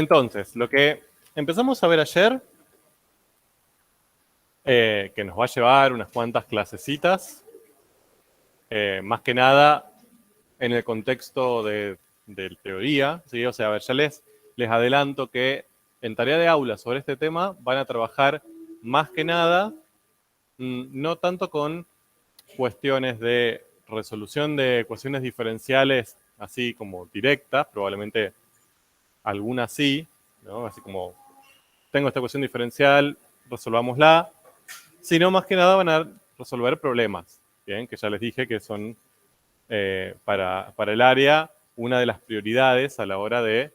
Entonces, lo que empezamos a ver ayer, que nos va a llevar unas cuantas clasecitas, más que nada en el contexto de teoría, ¿sí? O sea, a ver, ya les adelanto que en tarea de aula sobre este tema van a trabajar más que nada, no tanto con cuestiones de resolución de ecuaciones diferenciales así como directas, probablemente algunas sí, ¿no? Así como tengo esta ecuación diferencial, resolvámosla, sino más que nada van a resolver problemas, ¿bien? Que ya les dije que son para el área una de las prioridades a la hora de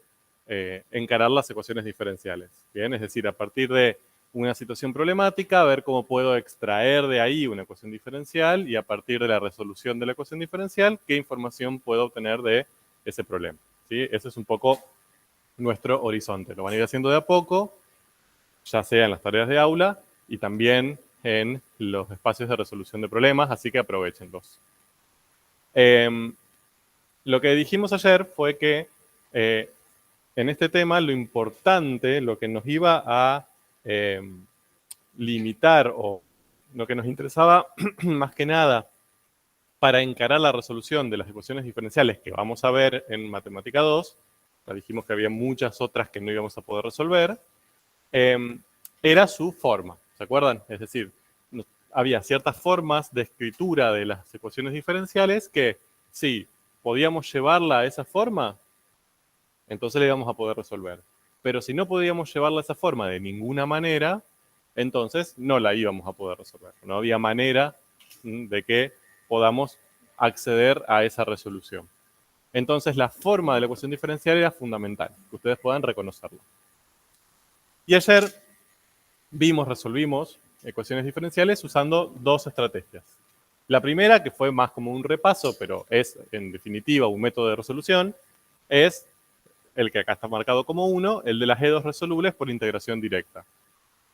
encarar las ecuaciones diferenciales, ¿bien? Es decir, a partir de una situación problemática, ver cómo puedo extraer de ahí una ecuación diferencial y a partir de la resolución de la ecuación diferencial, qué información puedo obtener de ese problema, ¿sí? Ese es un poco nuestro horizonte. Lo van a ir haciendo de a poco, ya sea en las tareas de aula y también en los espacios de resolución de problemas, así que aprovechenlos. Lo que dijimos ayer fue que en este tema lo importante, lo que nos iba a limitar o lo que nos interesaba más que nada para encarar la resolución de las ecuaciones diferenciales que vamos a ver en Matemática 2, ya dijimos que había muchas otras que no íbamos a poder resolver, era su forma, ¿se acuerdan? Es decir, había ciertas formas de escritura de las ecuaciones diferenciales que sí, podíamos llevarla a esa forma, entonces le íbamos a poder resolver. Pero si no podíamos llevarla a esa forma de ninguna manera, entonces no la íbamos a poder resolver. No había manera de que podamos acceder a esa resolución. Entonces la forma de la ecuación diferencial era fundamental, que ustedes puedan reconocerla. Y ayer resolvimos ecuaciones diferenciales usando dos estrategias. La primera, que fue más como un repaso, pero es en definitiva un método de resolución, es el que acá está marcado como 1, el de las E2 resolubles por integración directa.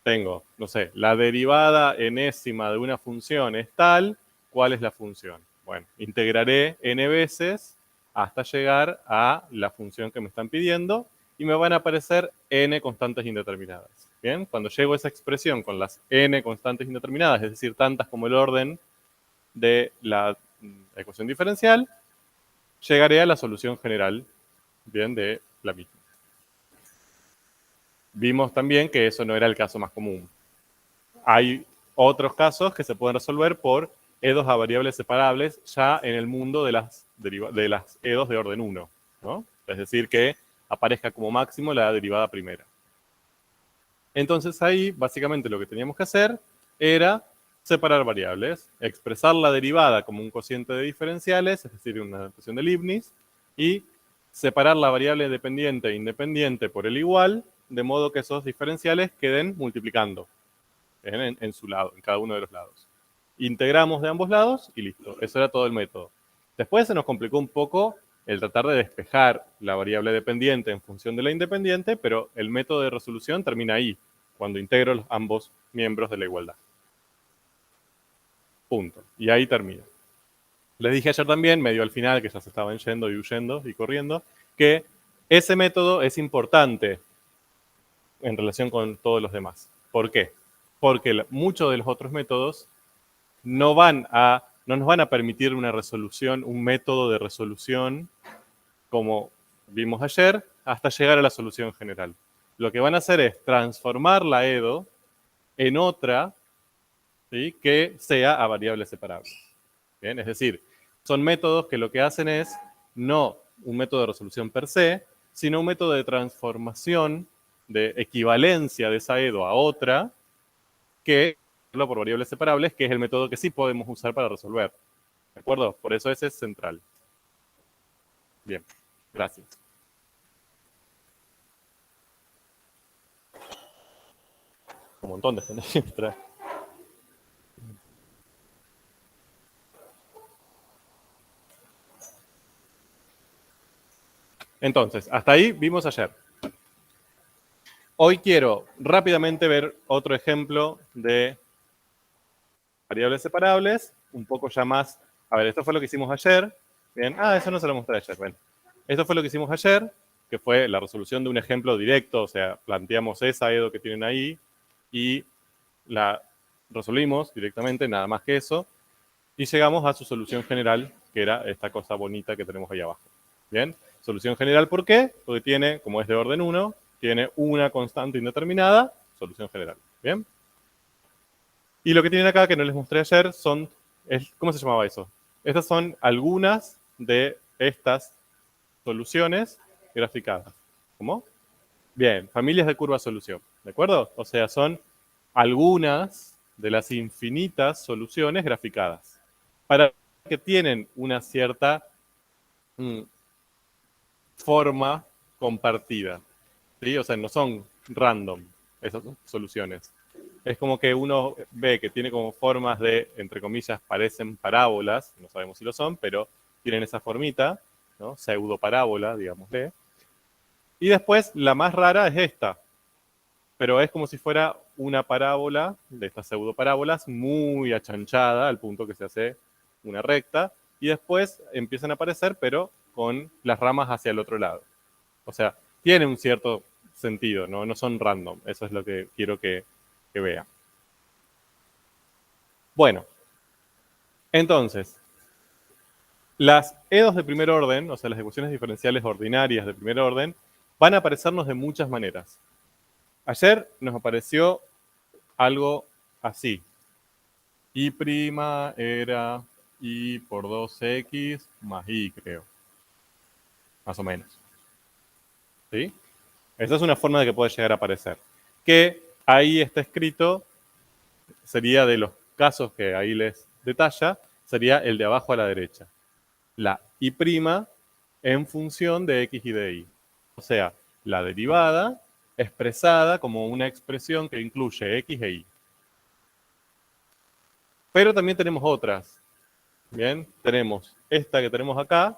Tengo, no sé, la derivada enésima de una función es tal, ¿cuál es la función? Bueno, integraré n veces hasta llegar a la función que me están pidiendo y me van a aparecer n constantes indeterminadas. Bien, cuando llego a esa expresión con las n constantes indeterminadas, es decir, tantas como el orden de la ecuación diferencial, llegaré a la solución general, bien, de la misma. Vimos también que eso no era el caso más común. Hay otros casos que se pueden resolver por E2 a variables separables ya en el mundo de las E2 de orden 1, ¿no? Es decir, que aparezca como máximo la derivada primera. Entonces ahí, básicamente, lo que teníamos que hacer era separar variables, expresar la derivada como un cociente de diferenciales, es decir, una ecuación de Leibniz, y separar la variable dependiente e independiente por el igual, de modo que esos diferenciales queden multiplicando en su lado, en cada uno de los lados. Integramos de ambos lados y listo. Eso era todo el método. Después se nos complicó un poco el tratar de despejar la variable dependiente en función de la independiente, pero el método de resolución termina ahí, cuando integro los ambos miembros de la igualdad. Punto. Y ahí termina. Les dije ayer también, medio al final, que ya se estaban yendo y huyendo y corriendo, que ese método es importante en relación con todos los demás. ¿Por qué? Porque muchos de los otros métodos no nos van a permitir una resolución, un método de resolución como vimos ayer, hasta llegar a la solución general. Lo que van a hacer es transformar la EDO en otra, ¿sí?, que sea a variables separables. ¿Bien? Es decir, son métodos que lo que hacen es no un método de resolución per se, sino un método de transformación, de equivalencia de esa EDO a otra, que por variables separables, que es el método que sí podemos usar para resolver. ¿De acuerdo? Por eso ese es central. Bien, gracias. Un montón de gente que entra. Entonces, hasta ahí vimos ayer. Hoy quiero rápidamente ver otro ejemplo de variables separables, un poco ya más. A ver, esto fue lo que hicimos ayer. Bien, eso no se lo mostré ayer. Bueno, esto fue lo que hicimos ayer. que fue la resolución de un ejemplo directo, o sea, planteamos esa EDO que tienen ahí y la resolvimos directamente, nada más que eso, y llegamos a su solución general, que era esta cosa bonita que tenemos ahí abajo. Bien, solución general, ¿por qué? Porque tiene, como es de orden 1, tiene una constante indeterminada, solución general. Bien. Y lo que tienen acá, que no les mostré ayer, son, ¿cómo se llamaba eso? Estas son algunas de estas soluciones graficadas. ¿Cómo? Bien, familias de curva solución, ¿de acuerdo? O sea, son algunas de las infinitas soluciones graficadas. Para que tienen una cierta forma compartida, ¿sí? O sea, no son random esas soluciones. Es como que uno ve que tiene como formas de, entre comillas, parecen parábolas, no sabemos si lo son, pero tienen esa formita, ¿no? Pseudo parábola, digámosle. Y después, la más rara es esta, pero es como si fuera una parábola, de estas pseudo parábolas, muy achanchada, al punto que se hace una recta, y después empiezan a aparecer, pero con las ramas hacia el otro lado. O sea, tiene un cierto sentido, ¿no? No son random, eso es lo que quiero que vean. Bueno, entonces, las EDOs de primer orden, o sea, las ecuaciones diferenciales ordinarias de primer orden, van a aparecernos de muchas maneras. Ayer nos apareció algo así. Y' era y por 2x más y, creo. Más o menos. ¿Sí? Esa es una forma de que puede llegar a aparecer. Que ahí está escrito, sería de los casos que ahí les detalla, sería el de abajo a la derecha. La y' en función de x y de y. O sea, la derivada expresada como una expresión que incluye x e y. Pero también tenemos otras. Bien, tenemos esta que tenemos acá,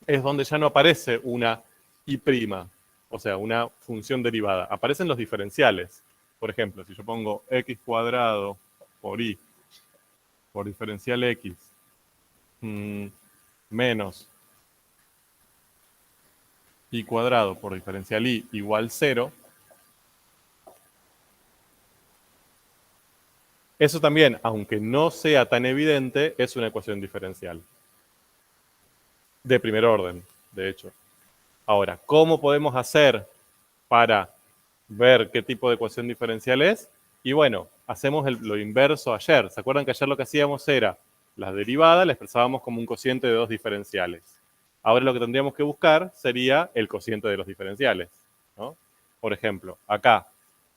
es donde ya no aparece una y', o sea, una función derivada. Aparecen los diferenciales. Por ejemplo, si yo pongo x cuadrado por y por diferencial x menos y cuadrado por diferencial y igual 0, eso también, aunque no sea tan evidente, es una ecuación diferencial. De primer orden, de hecho. Ahora, ¿cómo podemos hacer para ver qué tipo de ecuación diferencial es? Y bueno, hacemos lo inverso ayer. ¿Se acuerdan que ayer lo que hacíamos era la derivada la expresábamos como un cociente de dos diferenciales? Ahora lo que tendríamos que buscar sería el cociente de los diferenciales, ¿no? Por ejemplo, acá,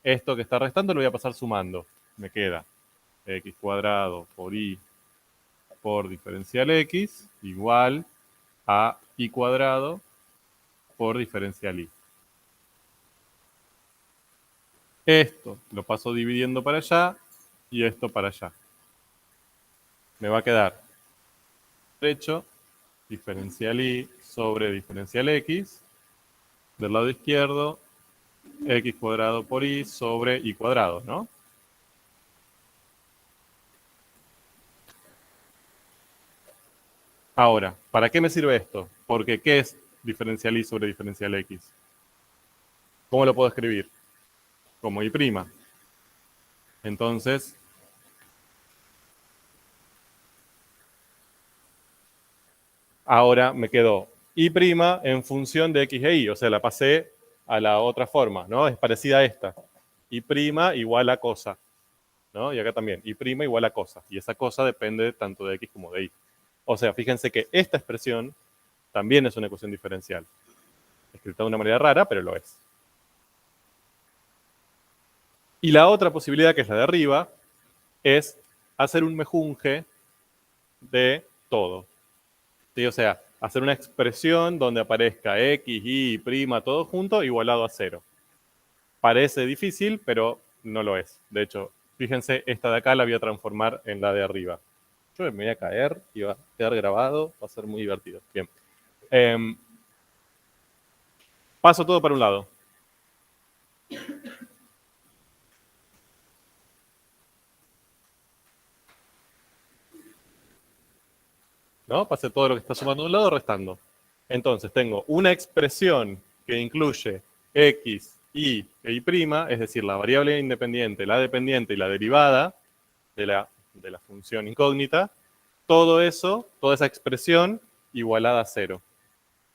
esto que está restando lo voy a pasar sumando. Me queda x cuadrado por y por diferencial x igual a y cuadrado por diferencial y. Esto lo paso dividiendo para allá y esto para allá. Me va a quedar derecho diferencial y sobre diferencial x. Del lado izquierdo, x cuadrado por y sobre y cuadrado, ¿no? Ahora, ¿para qué me sirve esto? Porque ¿qué es diferencial y sobre diferencial x? ¿Cómo lo puedo escribir? Como y'. Entonces, ahora me quedó y' en función de x e y, o sea, la pasé a la otra forma, ¿no? Es parecida a esta. Y' igual a cosa, ¿no? Y acá también, y' igual a cosa. Y esa cosa depende tanto de x como de y. O sea, fíjense que esta expresión también es una ecuación diferencial. Escrita de una manera rara, pero lo es. Y la otra posibilidad, que es la de arriba, es hacer un mejunje de todo. ¿Sí? O sea, hacer una expresión donde aparezca x, y, todo junto igualado a 0. Parece difícil, pero no lo es. De hecho, fíjense, esta de acá la voy a transformar en la de arriba. Yo me voy a caer y va a quedar grabado, va a ser muy divertido. Bien. Paso todo para un lado. ¿No? Pase todo lo que está sumando de un lado restando. Entonces tengo una expresión que incluye x, y e y', es decir, la variable independiente, la dependiente y la derivada de la función incógnita. Todo eso, toda esa expresión igualada a 0.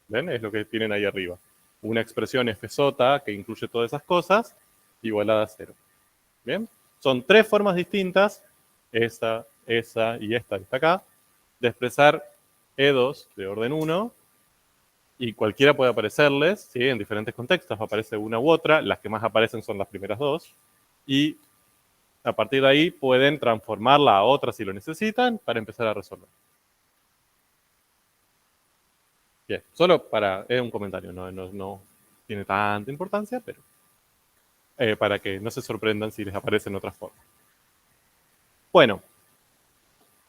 ¿Ven? Es lo que tienen ahí arriba. Una expresión fsota que incluye todas esas cosas igualada a 0. ¿Bien? Son tres formas distintas, esa y esta que está acá, de expresar E2 de orden 1, y cualquiera puede aparecerles, ¿sí? En diferentes contextos aparece una u otra, las que más aparecen son las primeras dos, y a partir de ahí pueden transformarla a otra si lo necesitan para empezar a resolver. Bien, solo es un comentario, no tiene tanta importancia, pero para que no se sorprendan si les aparecen otras formas. Bueno,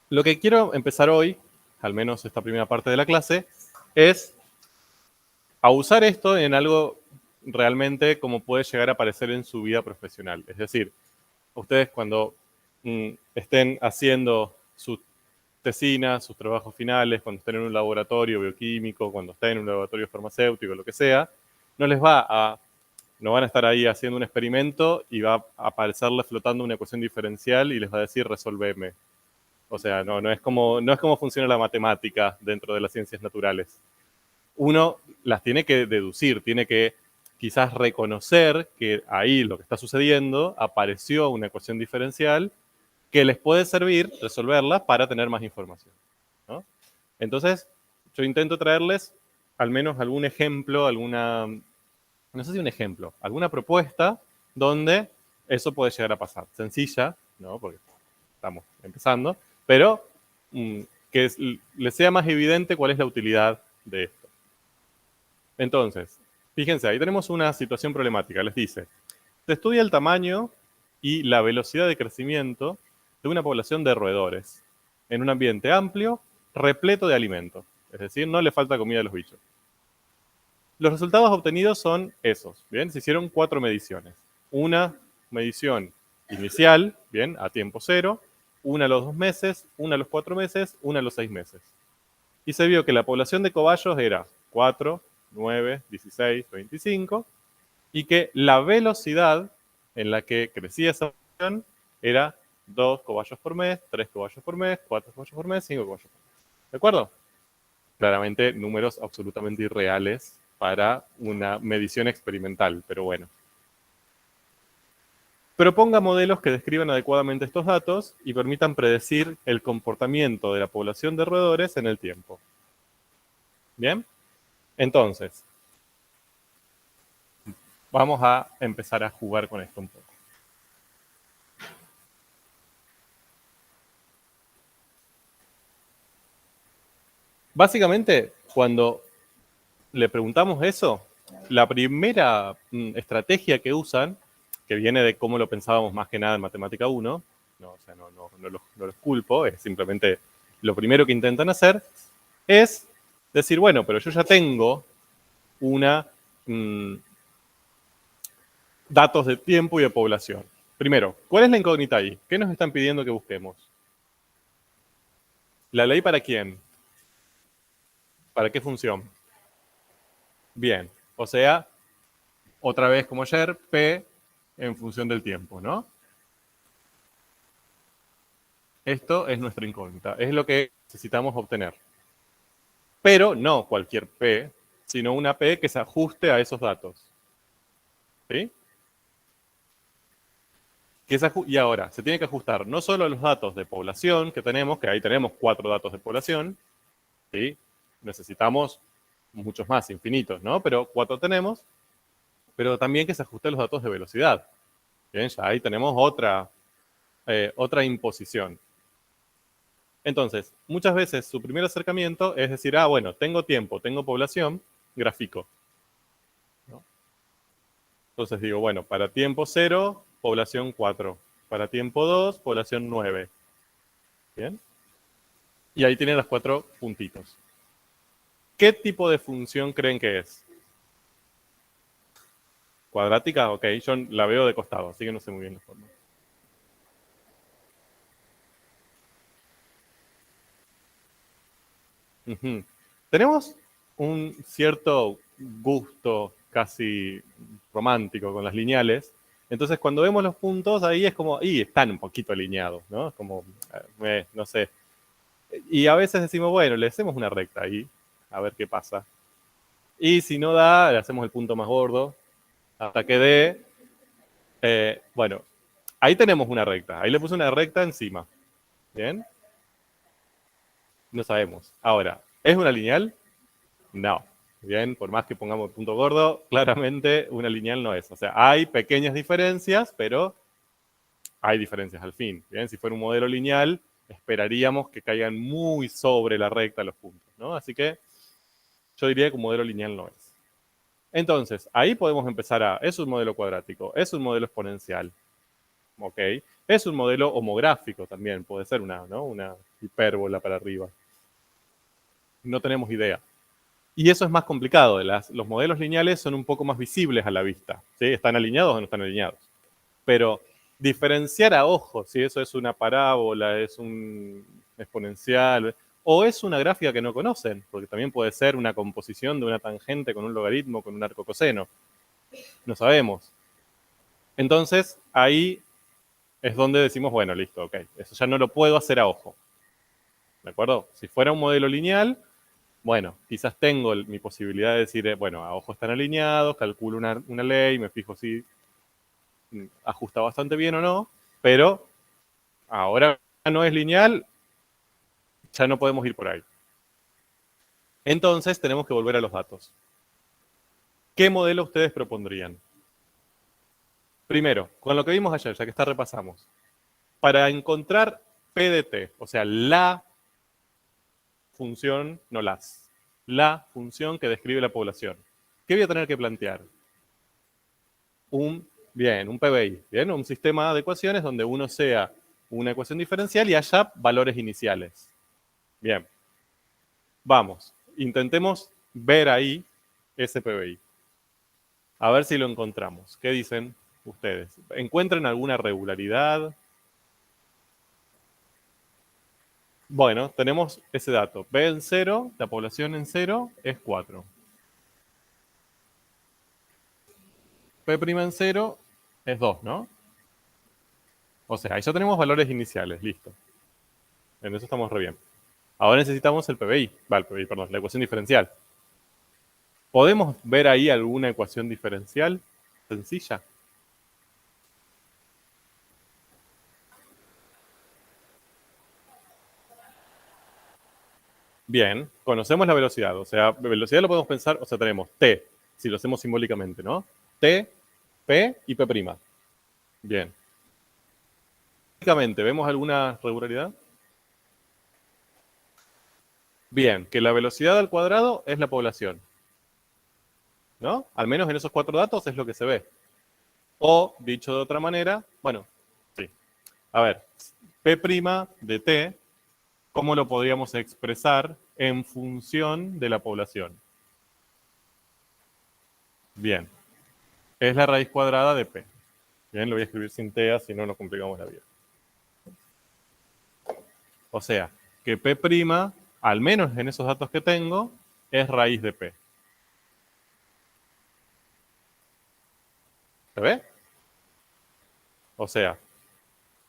lo que quiero empezar hoy, al menos esta primera parte de la clase, es a usar esto en algo realmente como puede llegar a aparecer en su vida profesional. Es decir, ustedes cuando estén haciendo sus tesinas, sus trabajos finales, cuando estén en un laboratorio bioquímico, cuando estén en un laboratorio farmacéutico, lo que sea, no les va a, no van a estar ahí haciendo un experimento y va a aparecerles flotando una ecuación diferencial y les va a decir resolveme. O sea, no es como funciona la matemática dentro de las ciencias naturales. Uno las tiene que deducir, tiene que quizás reconocer que ahí lo que está sucediendo, apareció una ecuación diferencial que les puede servir resolverla para tener más información, ¿no? Entonces, yo intento traerles al menos algún ejemplo, no sé si un ejemplo, alguna propuesta donde eso puede llegar a pasar. Sencilla, ¿no? Porque estamos empezando, pero que les sea más evidente cuál es la utilidad de esto. Entonces, fíjense, ahí tenemos una situación problemática. Les dice, se estudia el tamaño y la velocidad de crecimiento de una población de roedores en un ambiente amplio, repleto de alimento. Es decir, no le falta comida a los bichos. Los resultados obtenidos son esos. Bien, se hicieron 4 mediciones. Una medición inicial, bien, a tiempo cero, una a los 2 meses, una a los 4 meses, una a los 6 meses. Y se vio que la población de cobayos era 4, 9, 16, 25, y que la velocidad en la que crecía esa población era 2 cobayos por mes, 3 cobayos por mes, 4 cobayos por mes, 5 cobayos por mes. ¿De acuerdo? Claramente números absolutamente irreales para una medición experimental, pero bueno. Proponga modelos que describan adecuadamente estos datos y permitan predecir el comportamiento de la población de roedores en el tiempo. ¿Bien? Entonces, vamos a empezar a jugar con esto un poco. Básicamente, cuando le preguntamos eso, la primera estrategia que usan, que viene de cómo lo pensábamos más que nada en Matemática 1, o sea, no los culpo, es simplemente lo primero que intentan hacer, es decir, bueno, pero yo ya tengo una datos de tiempo y de población. Primero, ¿cuál es la incógnita ahí? ¿Qué nos están pidiendo que busquemos? ¿La ley para quién? ¿Para qué función? Bien, o sea, otra vez como ayer, P en función del tiempo, ¿no? Esto es nuestra incógnita, es lo que necesitamos obtener. Pero no cualquier P, sino una P que se ajuste a esos datos. ¿Sí? Y ahora, se tiene que ajustar no solo a los datos de población que tenemos, que ahí tenemos 4 datos de población, ¿sí? Necesitamos muchos más, infinitos, ¿no? Pero 4 tenemos, pero también que se ajuste a los datos de velocidad. Bien, ya ahí tenemos otra imposición. Entonces, muchas veces su primer acercamiento es decir, bueno, tengo tiempo, tengo población, grafico, ¿no? Entonces digo, bueno, para tiempo 0, población 4. Para tiempo 2, población 9. ¿Bien? Y ahí tienen los 4 puntitos. ¿Qué tipo de función creen que es? ¿Cuadrática? Ok, yo la veo de costado, así que no sé muy bien la forma. Tenemos un cierto gusto casi romántico con las lineales. Entonces, cuando vemos los puntos, ahí es como, y están un poquito alineados, ¿no? Es como, no sé. Y a veces decimos, bueno, le hacemos una recta ahí, a ver qué pasa. Y si no da, le hacemos el punto más gordo, hasta que dé. Bueno, ahí tenemos una recta. Ahí le puse una recta encima. ¿Bien? No sabemos. Ahora, ¿es una lineal? No. Bien, por más que pongamos punto gordo, claramente una lineal no es. O sea, hay pequeñas diferencias, pero hay diferencias al fin. Bien, si fuera un modelo lineal, esperaríamos que caigan muy sobre la recta los puntos, ¿no? Así que yo diría que un modelo lineal no es. Entonces, ahí podemos empezar a, es un modelo cuadrático, es un modelo exponencial, ¿ok? Es un modelo homográfico también, puede ser una, ¿no? Una hipérbola para arriba. No tenemos idea. Y eso es más complicado. Los modelos lineales son un poco más visibles a la vista. ¿Sí? ¿Están alineados o no están alineados? Pero diferenciar a ojo si eso es una parábola, es un exponencial, o es una gráfica que no conocen, porque también puede ser una composición de una tangente con un logaritmo, con un arco coseno. No sabemos. Entonces, ahí es donde decimos, bueno, listo, ok, eso ya no lo puedo hacer a ojo. ¿De acuerdo? Si fuera un modelo lineal, bueno, quizás tengo mi posibilidad de decir, bueno, a ojo están alineados, calculo una ley, me fijo si ajusta bastante bien o no, pero ahora no es lineal, ya no podemos ir por ahí. Entonces tenemos que volver a los datos. ¿Qué modelo ustedes propondrían? Primero, con lo que vimos ayer, ya que está repasamos, para encontrar P de T, o sea, la función, no la función que describe la población, ¿qué voy a tener que plantear? Un PBI, bien, un sistema de ecuaciones donde uno sea una ecuación diferencial y haya valores iniciales. Bien, vamos, intentemos ver ahí ese PBI. A ver si lo encontramos. ¿Qué dicen ustedes? ¿Encuentran alguna regularidad? Bueno, tenemos ese dato. B en 0, la población en 0 es 4. P' en 0 es 2, ¿no? O sea, ahí ya tenemos valores iniciales, listo. En eso estamos re bien. Ahora necesitamos el PBI, perdón, la ecuación diferencial. ¿Podemos ver ahí alguna ecuación diferencial sencilla? Bien, conocemos la velocidad, o sea, velocidad lo podemos pensar, o sea, tenemos t, si lo hacemos simbólicamente, ¿no? T, P y P'. Bien. ¿Vemos alguna regularidad? Bien, que la velocidad al cuadrado es la población, ¿no? Al menos en esos 4 datos es lo que se ve. O, dicho de otra manera, bueno, sí. A ver, P' de T, ¿cómo lo podríamos expresar en función de la población? Bien, es la raíz cuadrada de P. Bien, lo voy a escribir sin T, así no nos complicamos la vida. O sea, que P', al menos en esos datos que tengo, es raíz de P. ¿Se ve? O sea,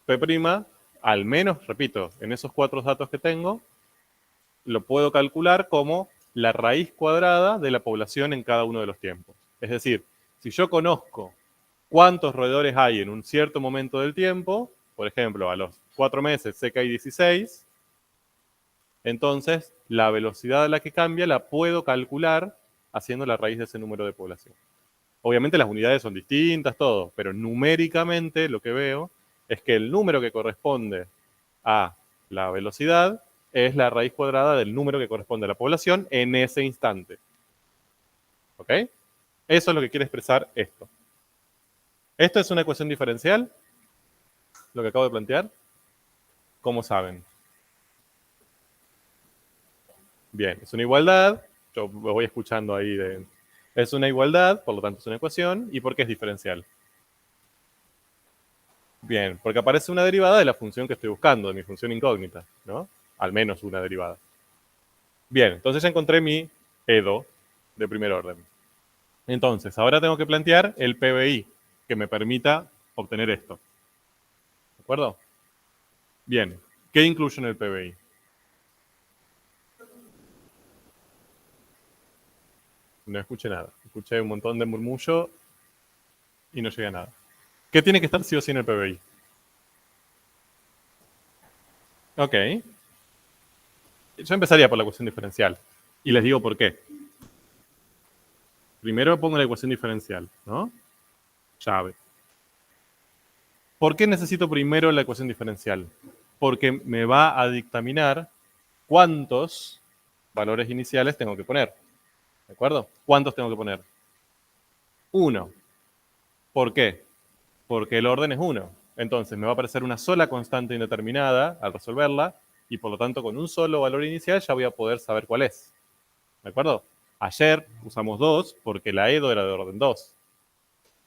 P', al menos, repito, en esos 4 datos que tengo, lo puedo calcular como la raíz cuadrada de la población en cada uno de los tiempos. Es decir, si yo conozco cuántos roedores hay en un cierto momento del tiempo, por ejemplo, a los 4 meses sé que hay 16, entonces la velocidad a la que cambia la puedo calcular haciendo la raíz de ese número de población. Obviamente las unidades son distintas, todo, pero numéricamente lo que veo es que el número que corresponde a la velocidad es la raíz cuadrada del número que corresponde a la población en ese instante. ¿Ok? Eso es lo que quiere expresar esto. ¿Esto es una ecuación diferencial? Lo que acabo de plantear. ¿Cómo saben? Bien, es una igualdad. Yo lo voy escuchando ahí de... Es una igualdad, por lo tanto es una ecuación. ¿Y por qué es diferencial? Bien, porque aparece una derivada de la función que estoy buscando, de mi función incógnita, ¿no? Al menos una derivada. Bien, entonces ya encontré mi EDO de primer orden. Entonces, ahora tengo que plantear el PBI que me permita obtener esto. ¿De acuerdo? Bien, ¿qué incluyo en el PBI? No escuché nada. Escuché un montón de murmullo y no llegué a nada. ¿Qué tiene que estar sí o sí en el PBI? Ok. Yo empezaría por la ecuación diferencial. Y les digo por qué. Primero pongo la ecuación diferencial, ¿no? Llave. ¿Por qué necesito primero la ecuación diferencial? Porque me va a dictaminar cuántos valores iniciales tengo que poner. ¿De acuerdo? ¿Cuántos tengo que poner? 1. ¿Por qué? Porque el orden es 1. Entonces me va a aparecer una sola constante indeterminada al resolverla y por lo tanto con un solo valor inicial ya voy a poder saber cuál es. ¿De acuerdo? Ayer usamos 2 porque la EDO era de orden 2.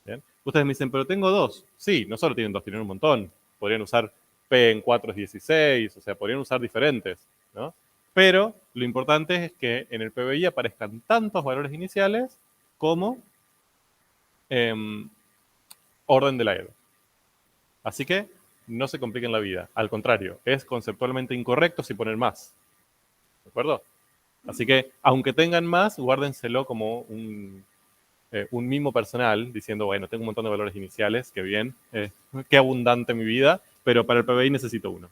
¿Bien? Ustedes me dicen, pero tengo 2. Sí, no solo tienen 2, tienen un montón. Podrían usar P en 4 es 16, o sea, podrían usar diferentes, ¿no? Pero lo importante es que en el PBI aparezcan tantos valores iniciales como orden de la EDO. Así que no se compliquen la vida. Al contrario, es conceptualmente incorrecto si ponen más. ¿De acuerdo? Así que, aunque tengan más, guárdenselo como un mimo personal, diciendo, bueno, tengo un montón de valores iniciales, qué bien, qué abundante mi vida, pero para el PBI necesito uno.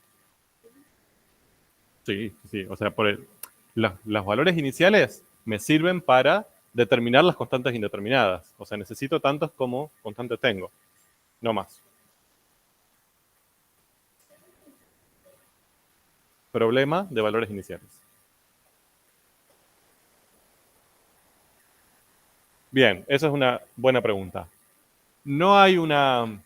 Sí, sí, o sea, los valores iniciales me sirven para determinar las constantes indeterminadas. O sea, necesito tantos como constantes tengo, no más. Problema de valores iniciales. Bien, esa es una buena pregunta. No hay una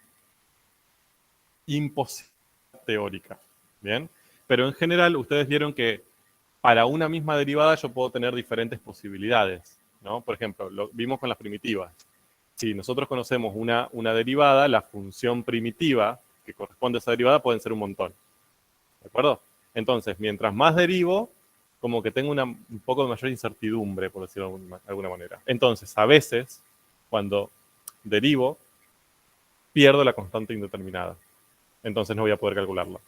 imposibilidad teórica, ¿bien? Pero en general ustedes vieron que para una misma derivada yo puedo tener diferentes posibilidades, ¿no? Por ejemplo, lo vimos con las primitivas. Si nosotros conocemos una derivada, la función primitiva que corresponde a esa derivada pueden ser un montón, ¿de acuerdo? Entonces, mientras más derivo, como que tengo un poco de mayor incertidumbre, por decirlo de alguna manera. Entonces, a veces, cuando derivo, pierdo la constante indeterminada. Entonces no voy a poder calcularla.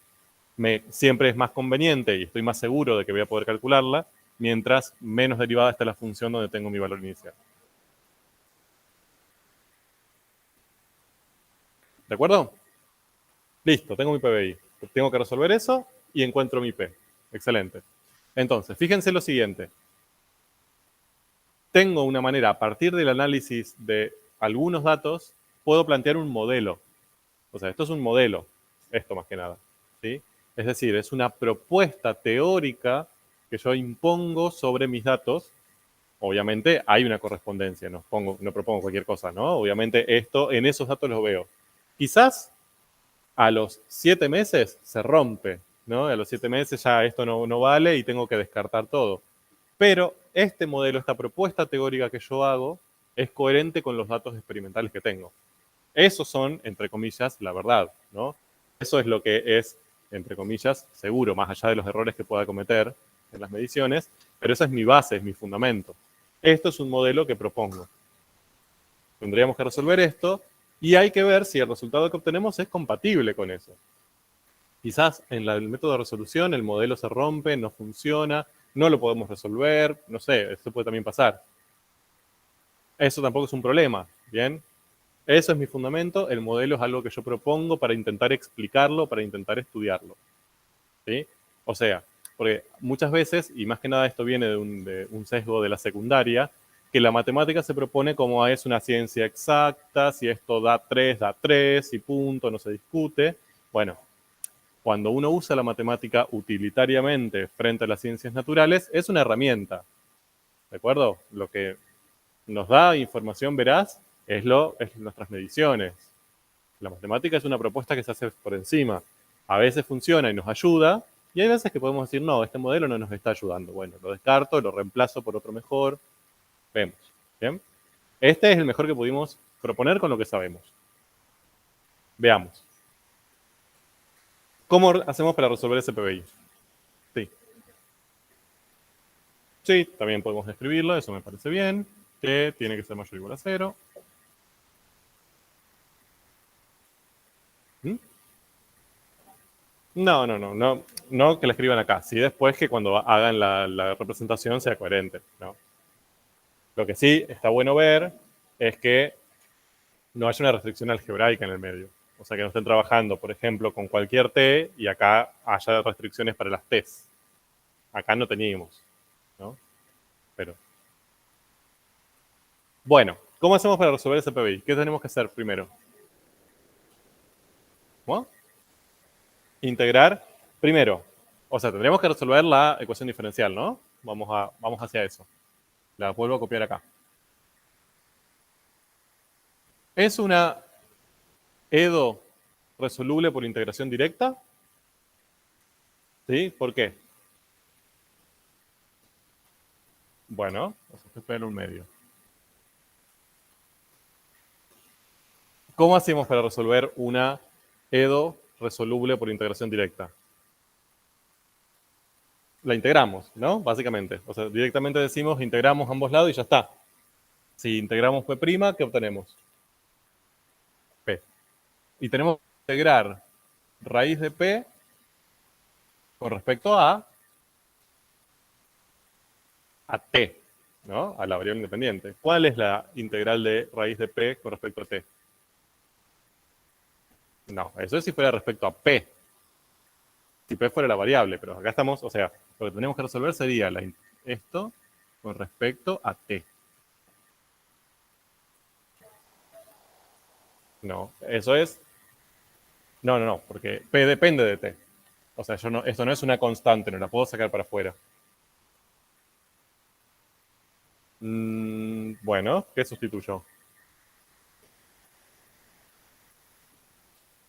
Siempre es más conveniente y estoy más seguro de que voy a poder calcularla mientras menos derivada está la función donde tengo mi valor inicial. ¿De acuerdo? Listo, tengo mi PBI. Tengo que resolver eso y encuentro mi P. Excelente. Entonces, fíjense lo siguiente. Tengo una manera, a partir del análisis de algunos datos, puedo plantear un modelo. O sea, esto es un modelo, esto más que nada. ¿Sí? Es decir, es una propuesta teórica que yo impongo sobre mis datos. Obviamente hay una correspondencia, no propongo cualquier cosa, ¿no? Obviamente esto, en esos datos los veo. Quizás a los 7 meses se rompe, ¿no? A los 7 meses ya esto no vale y tengo que descartar todo. Pero este modelo, esta propuesta teórica que yo hago, es coherente con los datos experimentales que tengo. Esos son, entre comillas, la verdad, ¿no? Eso es lo que es, entre comillas, seguro, más allá de los errores que pueda cometer en las mediciones, pero esa es mi base, es mi fundamento. Esto es un modelo que propongo. Tendríamos que resolver esto y hay que ver si el resultado que obtenemos es compatible con eso. Quizás en el método de resolución el modelo se rompe, no funciona, no lo podemos resolver, no sé, esto puede también pasar. Eso tampoco es un problema, ¿bien? Eso es mi fundamento, el modelo es algo que yo propongo para intentar explicarlo, para intentar estudiarlo. ¿Sí? O sea, porque muchas veces, y más que nada esto viene de un sesgo de la secundaria, que la matemática se propone como es una ciencia exacta, si esto da 3, y punto, no se discute. Bueno, cuando uno usa la matemática utilitariamente frente a las ciencias naturales, es una herramienta, ¿de acuerdo? Lo que nos da información veraz es nuestras mediciones. La matemática es una propuesta que se hace por encima. A veces funciona y nos ayuda, y hay veces que podemos decir, no, este modelo no nos está ayudando. Bueno, lo descarto, lo reemplazo por otro mejor. Vemos. ¿Bien? Este es el mejor que pudimos proponer con lo que sabemos. Veamos. ¿Cómo hacemos para resolver ese PBI? Sí. Sí, también podemos escribirlo, eso me parece bien. T tiene que ser mayor o igual a 0. ¿Mm? No que la escriban acá. Sí, después que cuando hagan la representación sea coherente, ¿no? Lo que sí está bueno ver es que no haya una restricción algebraica en el medio. O sea, que no estén trabajando, por ejemplo, con cualquier T y acá haya restricciones para las T's. Acá no teníamos, ¿no? Pero, bueno, ¿cómo hacemos para resolver ese PBI? ¿Qué tenemos que hacer primero? ¿Cómo? Integrar primero. O sea, tendríamos que resolver la ecuación diferencial, ¿no? Vamos hacia eso. La vuelvo a copiar acá. ¿Es una EDO resoluble por integración directa? ¿Sí? ¿Por qué? Bueno, estoy poniendo un medio. ¿Cómo hacemos para resolver una EDO resoluble por integración directa? La integramos, ¿no? Básicamente. O sea, directamente decimos integramos ambos lados y ya está. Si integramos P', ¿qué obtenemos? P. Y tenemos que integrar raíz de P con respecto a T, ¿no? A la variable independiente. ¿Cuál es la integral de raíz de P con respecto a T? No, eso es si fuera respecto a P. Si P fuera la variable, pero acá estamos, o sea, lo que tenemos que resolver sería esto con respecto a T. No, eso es. No, porque P depende de T. O sea, esto no es una constante, no la puedo sacar para afuera. Bueno, ¿qué sustituyo?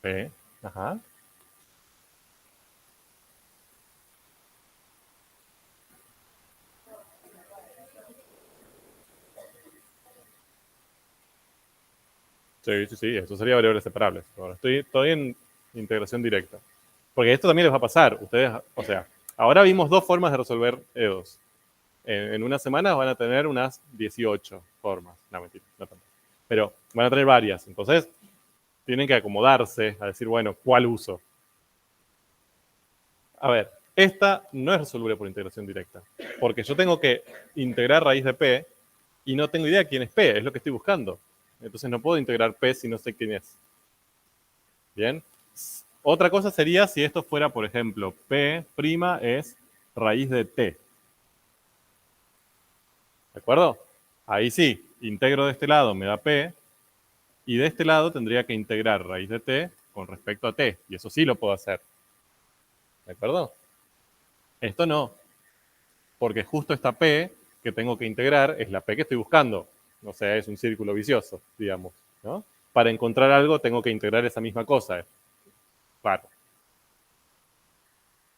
P, ajá. Sí, eso sería variables separables. Ahora estoy todavía en integración directa. Porque esto también les va a pasar. Ustedes, o sea, ahora vimos dos formas de resolver E2. En una semana van a tener unas 18 formas. No, mentira, no tanto. Pero van a tener varias. Entonces, tienen que acomodarse a decir, bueno, ¿cuál uso? A ver, esta no es resoluble por integración directa. Porque yo tengo que integrar raíz de P y no tengo idea quién es P, es lo que estoy buscando. Entonces no puedo integrar P si no sé quién es. Bien. Otra cosa sería si esto fuera, por ejemplo, P' es raíz de T. ¿De acuerdo? Ahí sí, integro de este lado, me da P, y de este lado tendría que integrar raíz de T con respecto a T, y eso sí lo puedo hacer. ¿De acuerdo? Esto no, porque justo esta P que tengo que integrar es la P que estoy buscando. O sea, es un círculo vicioso, digamos, ¿no? Para encontrar algo tengo que integrar esa misma cosa. Claro.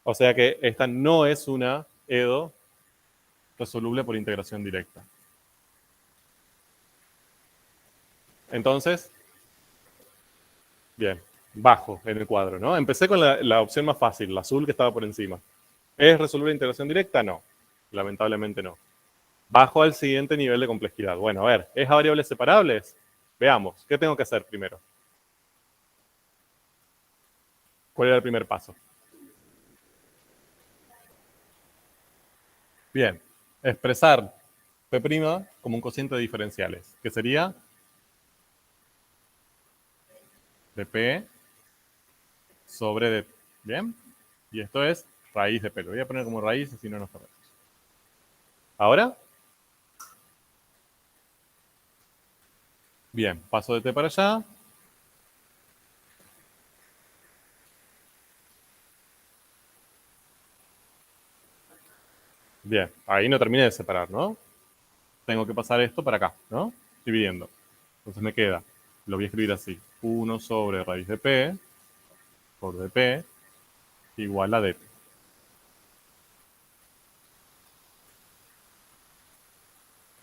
O sea que esta no es una EDO resoluble por integración directa. Entonces, bien, bajo en el cuadro, ¿no? Empecé con la opción más fácil, la azul que estaba por encima. ¿Es resoluble integración directa? No, lamentablemente no. Bajo al siguiente nivel de complejidad. Bueno, a ver, ¿es a variables separables? Veamos, ¿qué tengo que hacer primero? ¿Cuál era el primer paso? Bien, expresar P' como un cociente de diferenciales, que sería de P sobre D. Bien, y esto es raíz de P. Lo voy a poner como raíz, así no nos perdemos. Ahora, bien, paso de T para allá. Bien, ahí no terminé de separar, ¿no? Tengo que pasar esto para acá, ¿no? Dividiendo. Entonces me queda, lo voy a escribir así, 1 sobre raíz de P por dP igual a dt.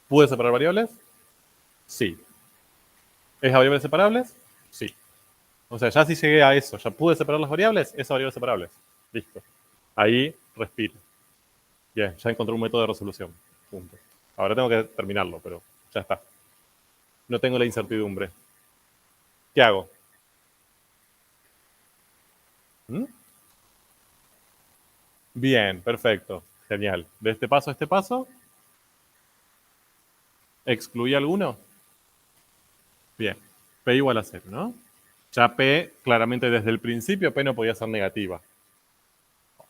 ¿Pude separar variables? Sí. ¿Es a variables separables? Sí. O sea, ya si llegué a eso, ya pude separar las variables, es a variables separables. Listo. Ahí respiro. Bien, ya encontré un método de resolución. Punto. Ahora tengo que terminarlo, pero ya está. No tengo la incertidumbre. ¿Qué hago? ¿Mm? Bien, perfecto. Genial. De este paso a este paso, ¿excluí alguno? Bien. P igual a 0, ¿no? Ya P, claramente desde el principio, P no podía ser negativa.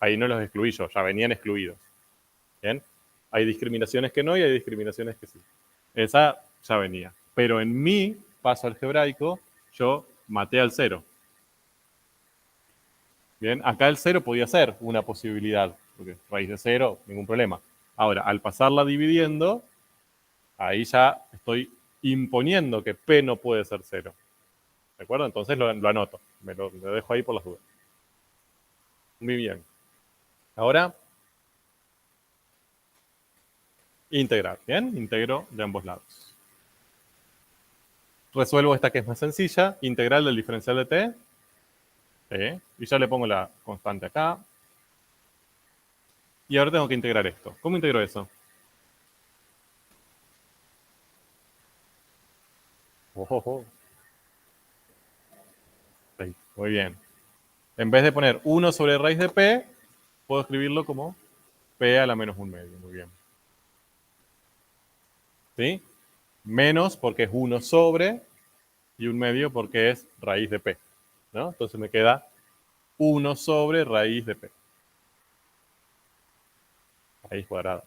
Ahí no los excluí yo, ya venían excluidos. Bien. Hay discriminaciones que no y hay discriminaciones que sí. Esa ya venía. Pero en mi paso algebraico, yo maté al 0. Bien, acá el 0 podía ser una posibilidad, porque raíz de 0, ningún problema. Ahora, al pasarla dividiendo, ahí ya estoy imponiendo que P no puede ser 0. ¿De acuerdo? Entonces lo anoto, lo dejo ahí por las dudas. Muy bien. Ahora, integrar. Bien, integro de ambos lados. Resuelvo esta que es más sencilla, integral del diferencial de t. Y ya le pongo la constante acá. Y ahora tengo que integrar esto. ¿Cómo integro eso? Oh. Muy bien. En vez de poner 1 sobre raíz de p, puedo escribirlo como p a la menos 1/2. Muy bien. ¿Sí? Menos porque es 1 sobre y 1/2 porque es raíz de p. ¿No? Entonces me queda 1 sobre raíz de p. Raíz cuadrada.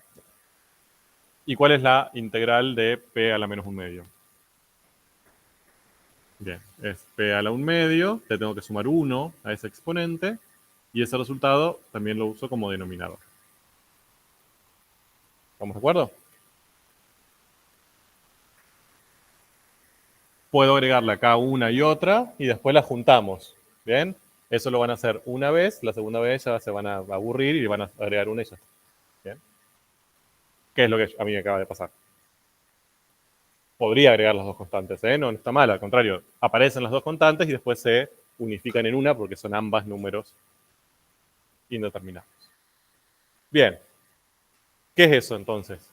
¿Y cuál es la integral de p a la menos 1/2? Bien, es p a la 1/2, le tengo que sumar 1 a ese exponente, y ese resultado también lo uso como denominador. ¿Estamos de acuerdo? Puedo agregarle acá una y otra, y después las juntamos. ¿Bien? Eso lo van a hacer una vez, la segunda vez ya se van a aburrir y van a agregar una y ya está. ¿Bien? ¿Qué es lo que a mí me acaba de pasar? Podría agregar las dos constantes, ¿eh? No está mal, al contrario, aparecen las dos constantes y después se unifican en una porque son ambas números indeterminados. Bien, ¿qué es eso entonces?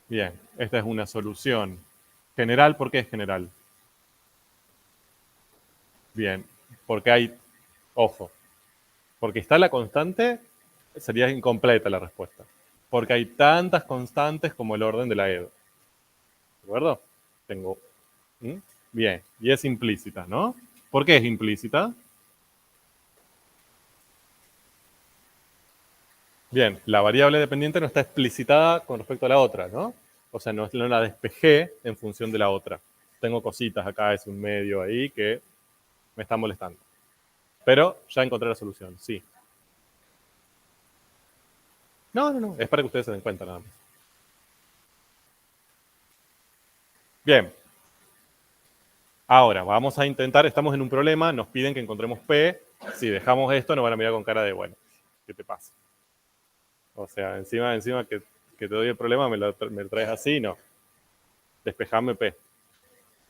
Bien, esta es una solución general. ¿Por qué es general? Bien, porque hay, ojo, porque está la constante, sería incompleta la respuesta. Porque hay tantas constantes como el orden de la EDO. ¿De acuerdo? Tengo. ¿Mm? Bien, y es implícita, ¿no? ¿Por qué es implícita? Bien, la variable dependiente no está explicitada con respecto a la otra, ¿no? O sea, no la despejé en función de la otra. Tengo cositas acá, es un medio ahí que me están molestando. Pero ya encontré la solución, sí. No, es para que ustedes se den cuenta nada más. Bien. Ahora, vamos a intentar, estamos en un problema, nos piden que encontremos P. Si dejamos esto, nos van a mirar con cara de, bueno, ¿qué te pasa? O sea, encima que te doy el problema, me lo traes así, no. Despejame P.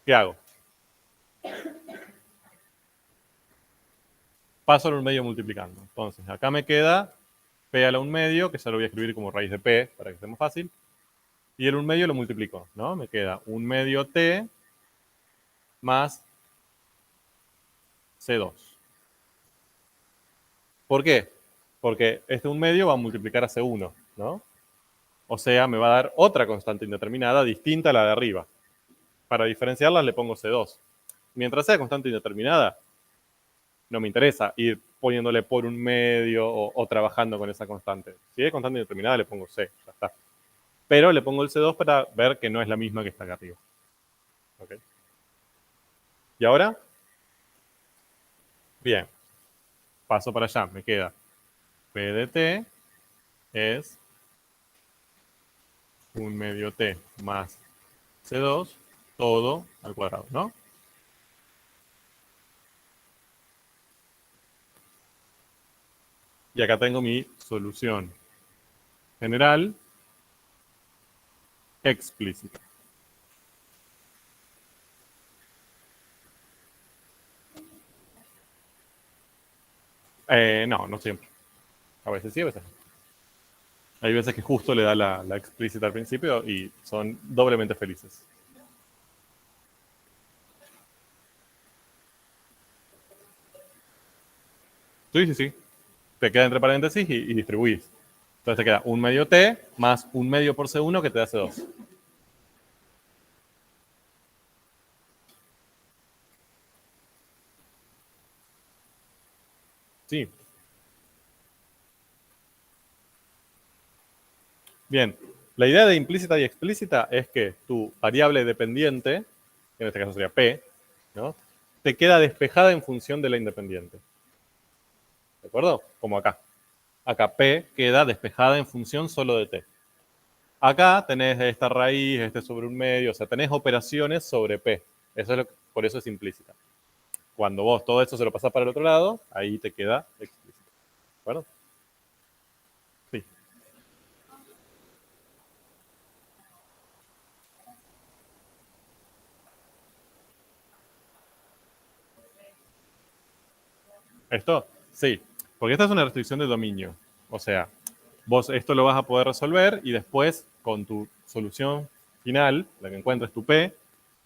¿Qué hago? Paso al 1/2 multiplicando. Entonces, acá me queda P a la 1/2, que ya lo voy a escribir como raíz de P, para que sea más fácil. Y el 1/2 lo multiplico, ¿no? Me queda 1/2 T más C2. ¿Por qué? Porque este 1/2 va a multiplicar a C1, ¿no? O sea, me va a dar otra constante indeterminada distinta a la de arriba. Para diferenciarlas le pongo C2. Mientras sea constante indeterminada, no me interesa ir poniéndole por 1/2 o trabajando con esa constante. Si es constante indeterminada, le pongo C, ya está. Pero le pongo el C2 para ver que no es la misma que está acá arriba. ¿Okay? ¿Y ahora? Bien. Paso para allá. Me queda P de T es 1/2 T más C2 todo al cuadrado, ¿no? Y acá tengo mi solución general explícita. No siempre. A veces sí, a veces no. Hay veces que justo le da la explícita al principio y son doblemente felices. Sí, sí, sí. Te queda entre paréntesis y distribuís. Entonces te queda un medio t más un medio por C1 que te da C2. Sí. Bien. La idea de implícita y explícita es que tu variable dependiente, que en este caso sería P, ¿no? Te queda despejada en función de la independiente. ¿De acuerdo? Como acá. Acá P queda despejada en función solo de T. Acá tenés esta raíz, este sobre un medio, o sea, tenés operaciones sobre P. Eso es por eso es implícita. Cuando vos todo esto se lo pasás para el otro lado, ahí te queda explícita. ¿De acuerdo? Sí. ¿Esto? Sí. Porque esta es una restricción de dominio. O sea, vos esto lo vas a poder resolver y después con tu solución final, la que encuentres tu P,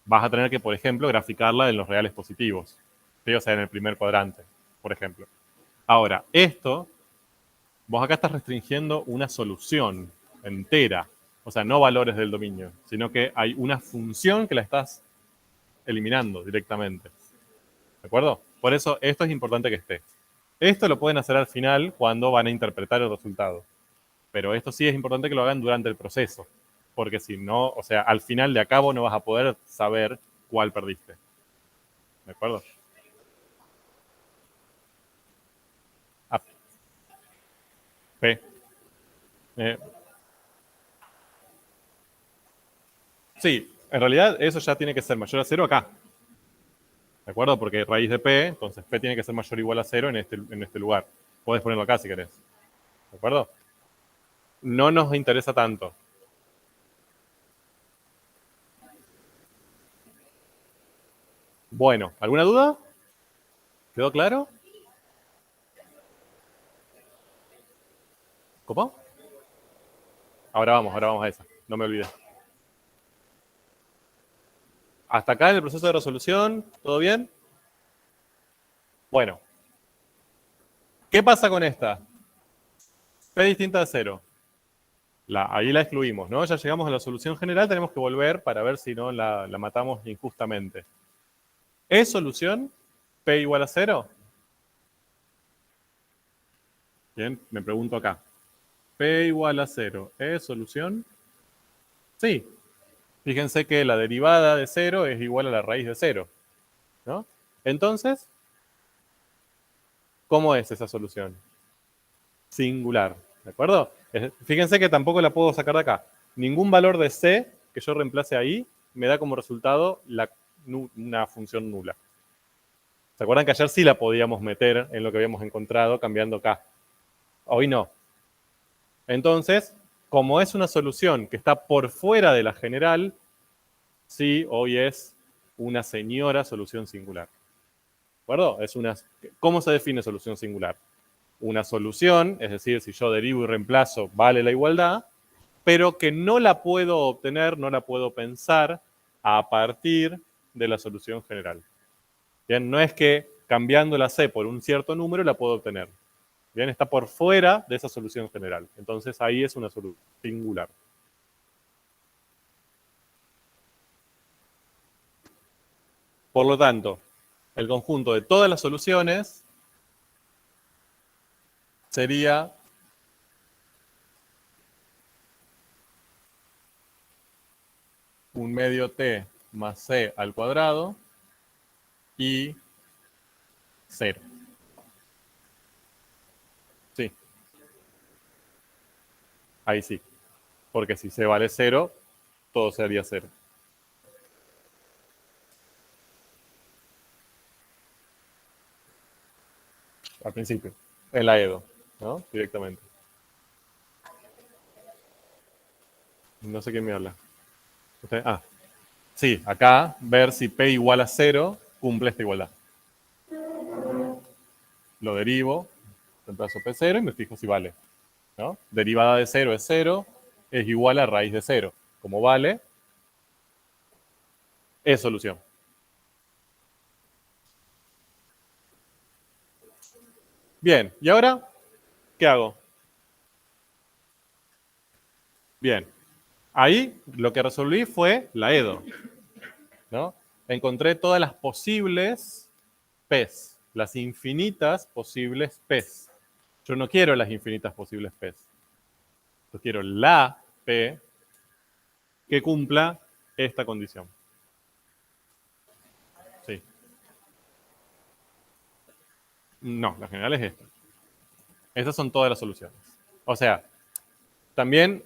vas a tener que, por ejemplo, graficarla en los reales positivos. ¿Sí? O sea, en el primer cuadrante, por ejemplo. Ahora, esto, vos acá estás restringiendo una solución entera. O sea, no valores del dominio, sino que hay una función que la estás eliminando directamente. ¿De acuerdo? Por eso esto es importante que esté. Esto lo pueden hacer al final cuando van a interpretar el resultado. Pero esto sí es importante que lo hagan durante el proceso. Porque si no, o sea, al final de acabo no vas a poder saber cuál perdiste. ¿De acuerdo? A, P. Eh, sí, en realidad eso ya tiene que ser mayor a 0 acá. ¿De acuerdo? Porque raíz de P, entonces P tiene que ser mayor o igual a 0 en este lugar. Puedes ponerlo acá si querés. ¿De acuerdo? No nos interesa tanto. Bueno, ¿alguna duda? ¿Quedó claro? ¿Cómo? Ahora vamos a esa. No me olvides. Hasta acá en el proceso de resolución, ¿todo bien? Bueno, ¿qué pasa con esta? P distinta de 0. Ahí la excluimos, ¿no? Ya llegamos a la solución general, tenemos que volver para ver si no la matamos injustamente. ¿Es solución P igual a 0? Bien, me pregunto acá. P igual a 0, ¿es solución? Sí. Fíjense que la derivada de 0 es igual a la raíz de 0, ¿no? Entonces, ¿cómo es esa solución? Singular, ¿de acuerdo? Fíjense que tampoco la puedo sacar de acá. Ningún valor de C que yo reemplace ahí me da como resultado una función nula. ¿Se acuerdan que ayer sí la podíamos meter en lo que habíamos encontrado cambiando K? Hoy no. Entonces, como es una solución que está por fuera de la general, sí, hoy es una señora solución singular. ¿De acuerdo? ¿Cómo se define solución singular? Una solución, es decir, si yo derivo y reemplazo, vale la igualdad, pero que no la puedo obtener, no la puedo pensar a partir de la solución general. Bien, no es que cambiando la C por un cierto número la puedo obtener. Bien, está por fuera de esa solución general. Entonces ahí es una solución singular. Por lo tanto, el conjunto de todas las soluciones sería un medio t más c al cuadrado y 0. Sí, ahí sí. Porque si c vale 0, todo sería 0. Al principio. En la EDO, ¿no? Directamente. No sé quién me habla. ¿Usted? Ah, sí, acá ver si P igual a 0 cumple esta igualdad. Lo derivo, Reemplazo P0 y me fijo si vale, ¿no? Derivada de 0 es 0, es igual a raíz de 0. Como vale, es solución. Bien, ¿y ahora qué hago? Bien, ahí lo que resolví fue la EDO, ¿no? Encontré todas las posibles P's, las infinitas posibles P's. Yo no quiero las infinitas posibles P's. Yo quiero la P que cumpla esta condición. Sí. No, la general es esta. Esas son todas las soluciones. O sea, también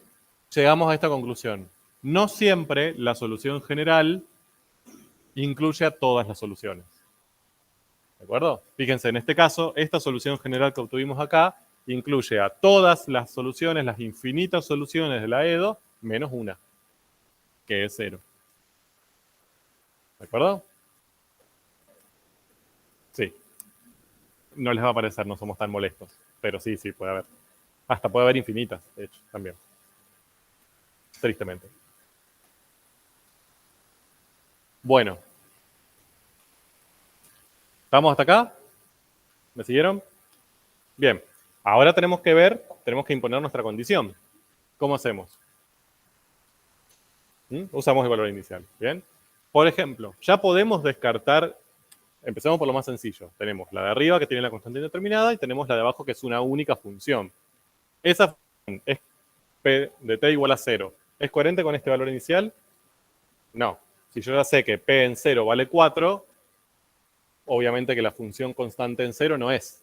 llegamos a esta conclusión. No siempre la solución general incluye a todas las soluciones. ¿De acuerdo? Fíjense, en este caso, esta solución general que obtuvimos acá incluye a todas las soluciones, las infinitas soluciones de la EDO, menos una, que es 0. ¿De acuerdo? Sí. No les va a parecer, no somos tan molestos. Pero sí, sí, puede haber. Hasta puede haber infinitas, de hecho, también. Tristemente. Bueno. ¿Estamos hasta acá? ¿Me siguieron? Bien. Ahora tenemos que imponer nuestra condición. ¿Cómo hacemos? Usamos el valor inicial. Bien. Por ejemplo, ya podemos descartar. Empecemos por lo más sencillo. Tenemos la de arriba que tiene la constante indeterminada y tenemos la de abajo que es una única función. Esa función es p de t igual a 0. ¿Es coherente con este valor inicial? No. Si yo ya sé que p en 0 vale 4, obviamente que la función constante en 0 no es,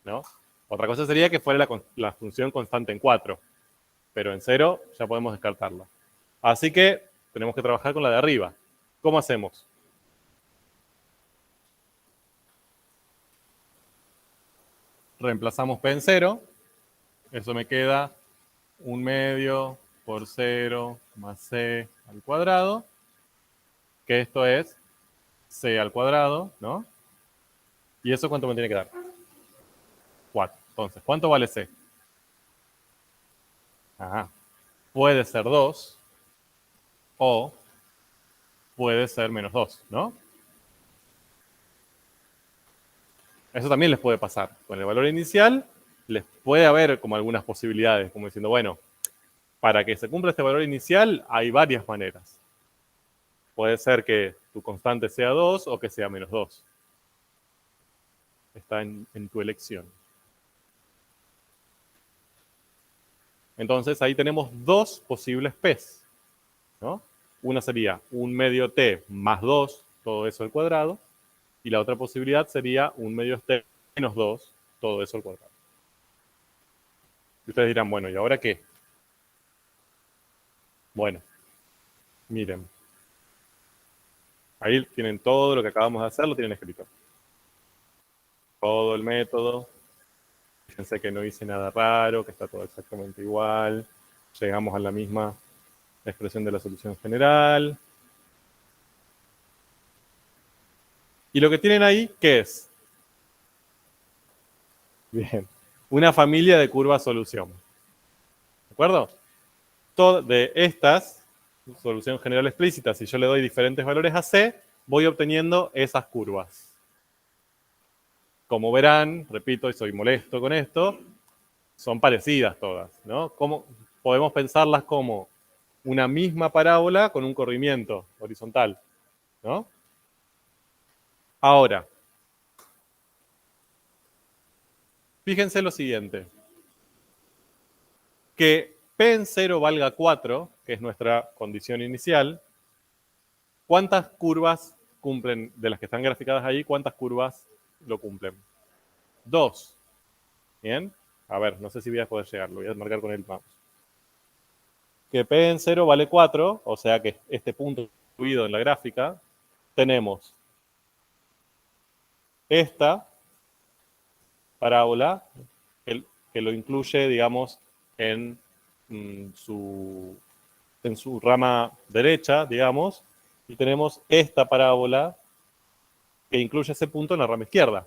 ¿no? Otra cosa sería que fuera la función constante en 4, pero en 0 ya podemos descartarla. Así que tenemos que trabajar con la de arriba. ¿Cómo hacemos? Reemplazamos p en 0, eso me queda 1 medio por 0 más c al cuadrado, que esto es c al cuadrado, ¿no? ¿Y eso cuánto me tiene que dar? 4. Entonces, ¿cuánto vale c? Ajá. Puede ser 2 o puede ser menos 2, ¿no? Eso también les puede pasar. Con el valor inicial les puede haber como algunas posibilidades, como diciendo, bueno, para que se cumpla este valor inicial hay varias maneras. Puede ser que tu constante sea 2 o que sea menos 2. Está en tu elección. Entonces ahí tenemos dos posibles P's, ¿no? Una sería 1 medio t más 2, todo eso al cuadrado, y la otra posibilidad sería 1 medio t menos 2, todo eso al cuadrado. Y ustedes dirán, bueno, ¿y ahora qué? Bueno, miren. Ahí tienen todo lo que acabamos de hacer, lo tienen escrito. Todo el método. Fíjense que no hice nada raro, que está todo exactamente igual. Llegamos a la misma expresión de la solución general. Y lo que tienen ahí, ¿qué es? Bien, una familia de curvas solución. ¿De acuerdo? Todo de estas, solución general explícita, si yo le doy diferentes valores a C, voy obteniendo esas curvas. Como verán, repito, y soy molesto con esto, son parecidas todas, ¿no? ¿Cómo podemos pensarlas como una misma parábola con un corrimiento horizontal, ¿no? Ahora, fíjense lo siguiente, que P en 0 valga 4, que es nuestra condición inicial, ¿cuántas curvas cumplen, de las que están graficadas ahí, cuántas curvas lo cumplen? 2. Bien, a ver, no sé si voy a poder llegar, lo voy a marcar con el mouse. Que P en 0 vale 4, o sea que este punto incluido en la gráfica, tenemos esta parábola que lo incluye, digamos, en su rama derecha, digamos, y tenemos esta parábola que incluye ese punto en la rama izquierda.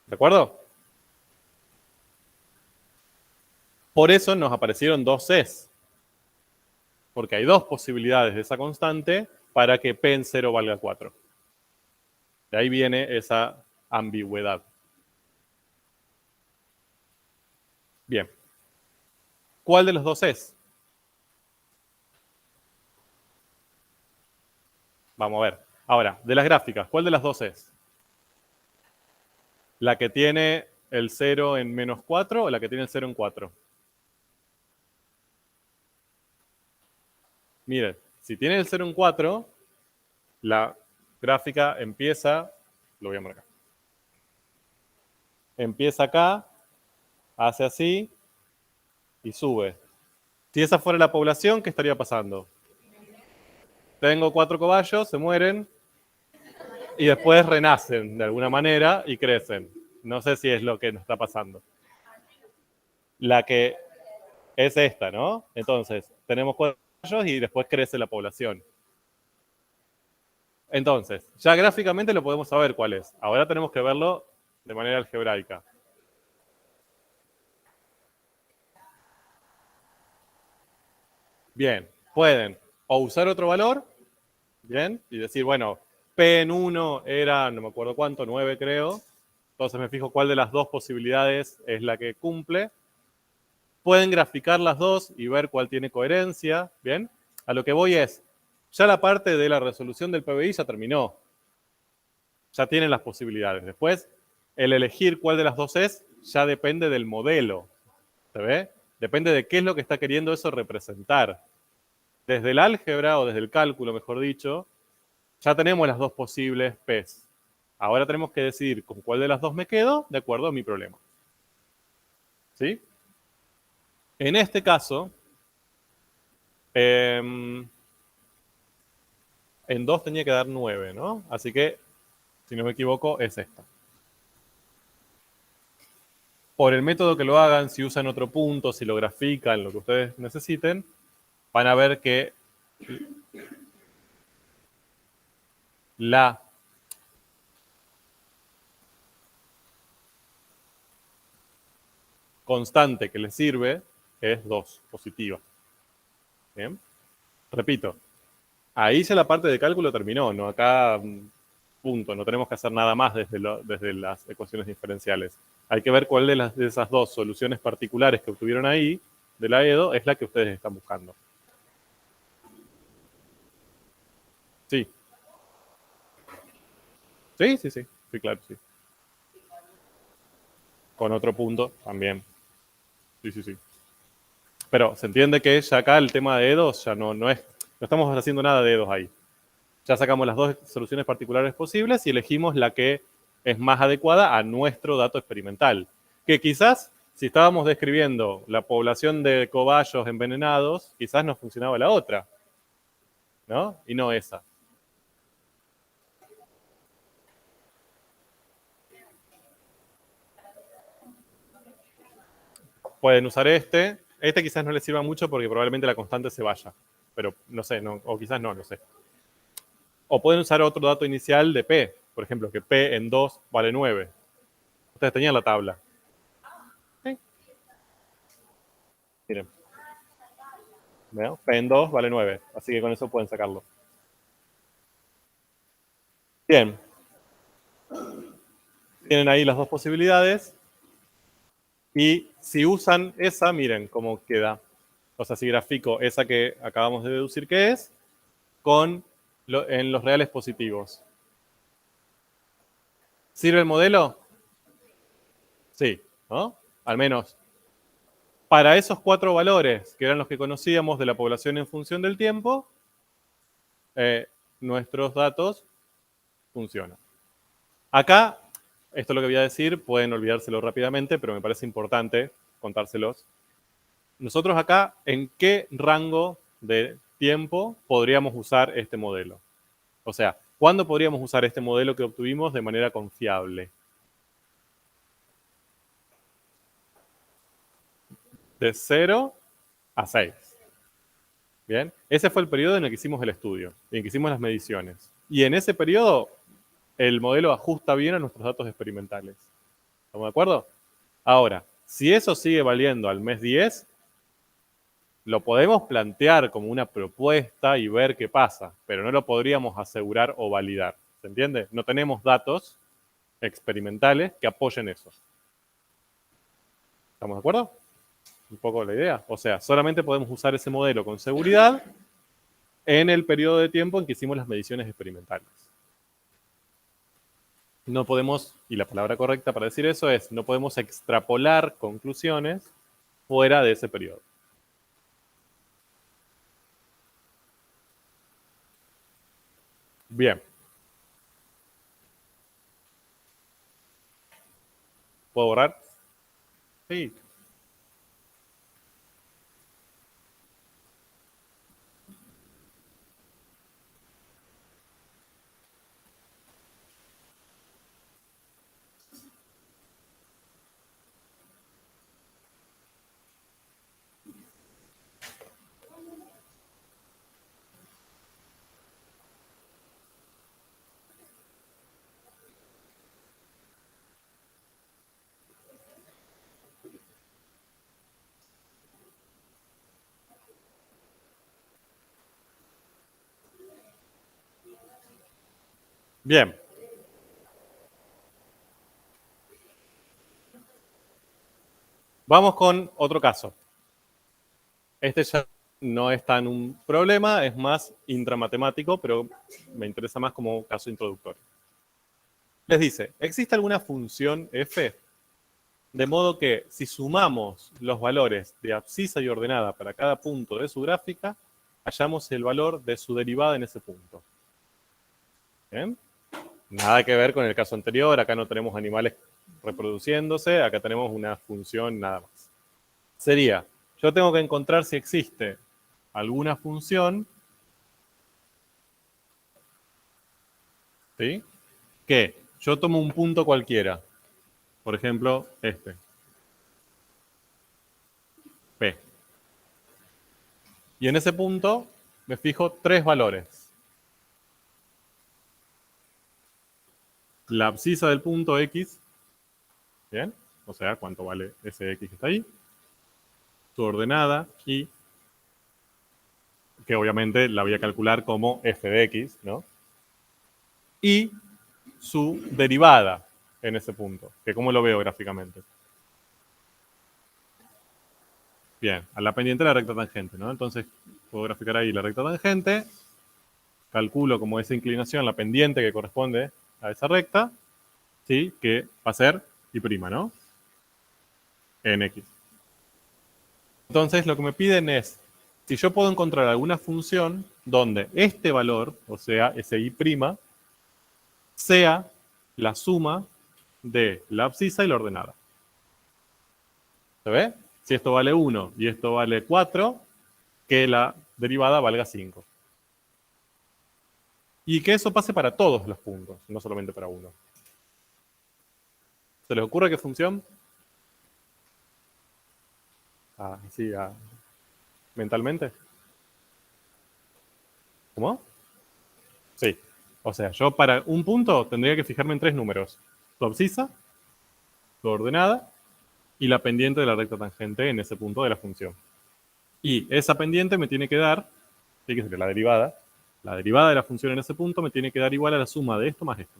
¿De acuerdo? Por eso nos aparecieron dos Cs. Porque hay dos posibilidades de esa constante para que P en 0 valga 4. De ahí viene esa ambigüedad. Bien. ¿Cuál de los dos es? Vamos a ver. Ahora, de las gráficas, ¿cuál de las dos es? ¿La que tiene el 0 en menos 4 o la que tiene el 0 en 4? Miren, si tiene el 0 en 4, la gráfica empieza, lo voy a marcar. Empieza acá, hace así y sube. Si esa fuera la población, ¿qué estaría pasando? Tengo 4 cobayos, se mueren y después renacen de alguna manera y crecen. No sé si es lo que nos está pasando. La que es esta, ¿no? Entonces, tenemos 4 cobayos y después crece la población. Entonces, ya gráficamente lo podemos saber cuál es. Ahora tenemos que verlo de manera algebraica. Bien, pueden o usar otro valor, bien, y decir, bueno, P en 1 era, no me acuerdo cuánto, 9 creo. Entonces me fijo cuál de las dos posibilidades es la que cumple. Pueden graficar las dos y ver cuál tiene coherencia, bien. A lo que voy es, ya la parte de la resolución del PBI ya terminó. Ya tienen las posibilidades. Después, el elegir cuál de las dos es, ya depende del modelo. ¿Se ve? Depende de qué es lo que está queriendo eso representar. Desde el álgebra, o desde el cálculo, mejor dicho, ya tenemos las dos posibles P's. Ahora tenemos que decidir con cuál de las dos me quedo de acuerdo a mi problema. ¿Sí? En este caso, en 2 tenía que dar 9, ¿no? Así que, si no me equivoco, es esta. Por el método que lo hagan, si usan otro punto, si lo grafican, lo que ustedes necesiten, van a ver que la constante que les sirve es 2, positiva. ¿Bien? Repito, ahí ya la parte de cálculo terminó, ¿no? Acá, punto, no tenemos que hacer nada más desde las ecuaciones diferenciales. Hay que ver cuál de esas dos soluciones particulares que obtuvieron ahí, de la EDO, es la que ustedes están buscando. Sí. Sí, claro, sí. Con otro punto también. Sí. Pero se entiende que ya acá el tema de EDOs ya no estamos haciendo nada de EDOs ahí. Ya sacamos las dos soluciones particulares posibles y elegimos la que es más adecuada a nuestro dato experimental. Que quizás, si estábamos describiendo la población de cobayos envenenados, quizás nos funcionaba la otra, ¿no? Y no esa. Pueden usar este. Este quizás no les sirva mucho porque probablemente la constante se vaya. Pero no sé, o quizás no sé. O pueden usar otro dato inicial de P. Por ejemplo, que P en 2 vale 9. Ustedes tenían la tabla. ¿Sí? Miren. ¿Veo? P en 2 vale 9. Así que con eso pueden sacarlo. Bien. Tienen ahí las dos posibilidades. Y si usan esa, miren cómo queda. O sea, si grafico esa que acabamos de deducir que es, en los reales positivos. ¿Sirve el modelo? Sí, ¿no? Al menos para esos 4 valores, que eran los que conocíamos de la población en función del tiempo, nuestros datos funcionan. Acá, esto es lo que voy a decir, pueden olvidárselo rápidamente, pero me parece importante contárselos. Nosotros acá, ¿en qué rango de tiempo podríamos usar este modelo? O sea, ¿cuándo podríamos usar este modelo que obtuvimos de manera confiable? De 0 a 6. Bien, ese fue el periodo en el que hicimos el estudio, en el que hicimos las mediciones. Y en ese periodo, el modelo ajusta bien a nuestros datos experimentales. ¿Estamos de acuerdo? Ahora, Si eso sigue valiendo al mes 10, lo podemos plantear como una propuesta y ver qué pasa, pero no lo podríamos asegurar o validar. ¿Se entiende? No tenemos datos experimentales que apoyen eso. ¿Estamos de acuerdo? Un poco la idea. O sea, solamente podemos usar ese modelo con seguridad en el periodo de tiempo en que hicimos las mediciones experimentales. No podemos, y la palabra correcta para decir eso es, no podemos extrapolar conclusiones fuera de ese periodo. Bien. ¿Puedo borrar? Sí. Bien. Vamos con otro caso. Este ya no es tan un problema, es más intramatemático, pero me interesa más como caso introductorio. Les dice, ¿existe alguna función f? De modo que si sumamos los valores de abscisa y ordenada para cada punto de su gráfica, hallamos el valor de su derivada en ese punto. ¿Bien? Nada que ver con el caso anterior, acá no tenemos animales reproduciéndose, acá tenemos una función nada más. Sería, yo tengo que encontrar si existe alguna función, ¿sí? Que yo tomo un punto cualquiera, por ejemplo, este, P. Y en ese punto me fijo tres valores. La abscisa del punto X, ¿bien? O sea, cuánto vale ese X que está ahí. Su ordenada y que obviamente la voy a calcular como f de x, ¿no? Y su derivada en ese punto, que cómo lo veo gráficamente. Bien, a la pendiente de la recta tangente, ¿no? Entonces puedo graficar ahí la recta tangente, calculo como esa inclinación, la pendiente que corresponde a esa recta, ¿sí? Que va a ser y prima, ¿no? En x. Entonces lo que me piden es, si yo puedo encontrar alguna función donde este valor, o sea, ese y prima, sea la suma de la abscisa y la ordenada. ¿Se ve? Si esto vale 1 y esto vale 4, que la derivada valga 5. Y que eso pase para todos los puntos, no solamente para uno. ¿Se les ocurre qué función? Sí, mentalmente. ¿Cómo? Sí. O sea, yo para un punto tendría que fijarme en tres números. Su abscisa, su ordenada y la pendiente de la recta tangente en ese punto de la función. Y esa pendiente me tiene que dar, fíjese, la derivada de la función en ese punto me tiene que dar igual a la suma de esto más esto.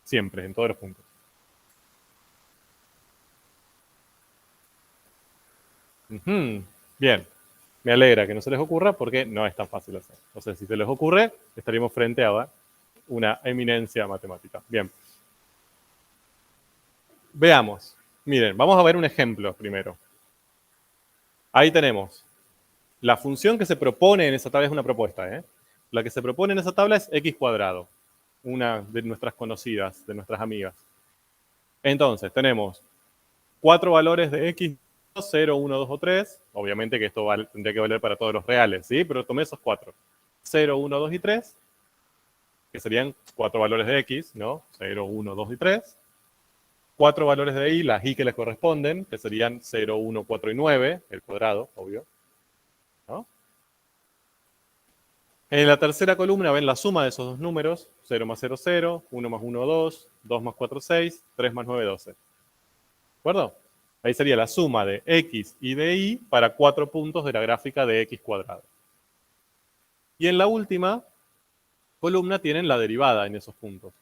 Siempre, en todos los puntos. Bien, me alegra que no se les ocurra porque no es tan fácil hacer. O sea, si se les ocurre, estaríamos frente a una eminencia matemática. Bien. Veamos. Miren, vamos a ver un ejemplo primero. Ahí tenemos. La función que se propone en esa tabla es una propuesta, ¿eh? La que se propone en esa tabla es x cuadrado. Una de nuestras conocidas, de nuestras amigas. Entonces, tenemos 4 valores de x, 0, 1, 2 o 3. Obviamente que esto tendría que valer para todos los reales, ¿sí? Pero tomé esos 4. 0, 1, 2 y 3, que serían 4 valores de x, ¿no? 0, 1, 2 y 3. 4 valores de y, las y que les corresponden, que serían 0, 1, 4 y 9, el cuadrado, obvio, ¿no? En la tercera columna ven la suma de esos dos números, 0 más 0, 0, 1 más 1, 2, 2 más 4, 6, 3 más 9, 12. ¿De acuerdo? Ahí sería la suma de x y de y para 4 puntos de la gráfica de x cuadrado. Y en la última columna tienen la derivada en esos puntos.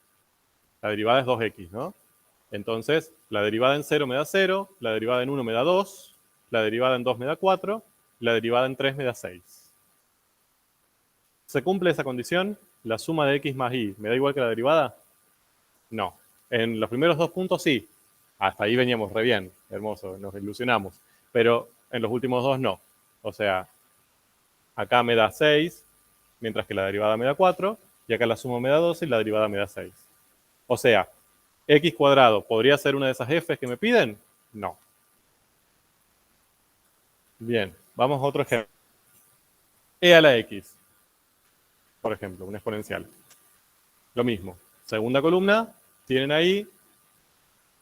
La derivada es 2x, ¿no? Entonces, la derivada en 0 me da 0, la derivada en 1 me da 2, la derivada en 2 me da 4, la derivada en 3 me da 6. ¿Se cumple esa condición? ¿La suma de x más y me da igual que la derivada? No. En los primeros dos puntos sí. Hasta ahí veníamos re bien, hermoso, nos ilusionamos. Pero en los últimos dos no. O sea, acá me da 6, mientras que la derivada me da 4, y acá la suma me da 12 y la derivada me da 6. O sea, x cuadrado, ¿podría ser una de esas f's que me piden? No. Bien, vamos a otro ejemplo. E a la x, por ejemplo, una exponencial. Lo mismo. Segunda columna, tienen ahí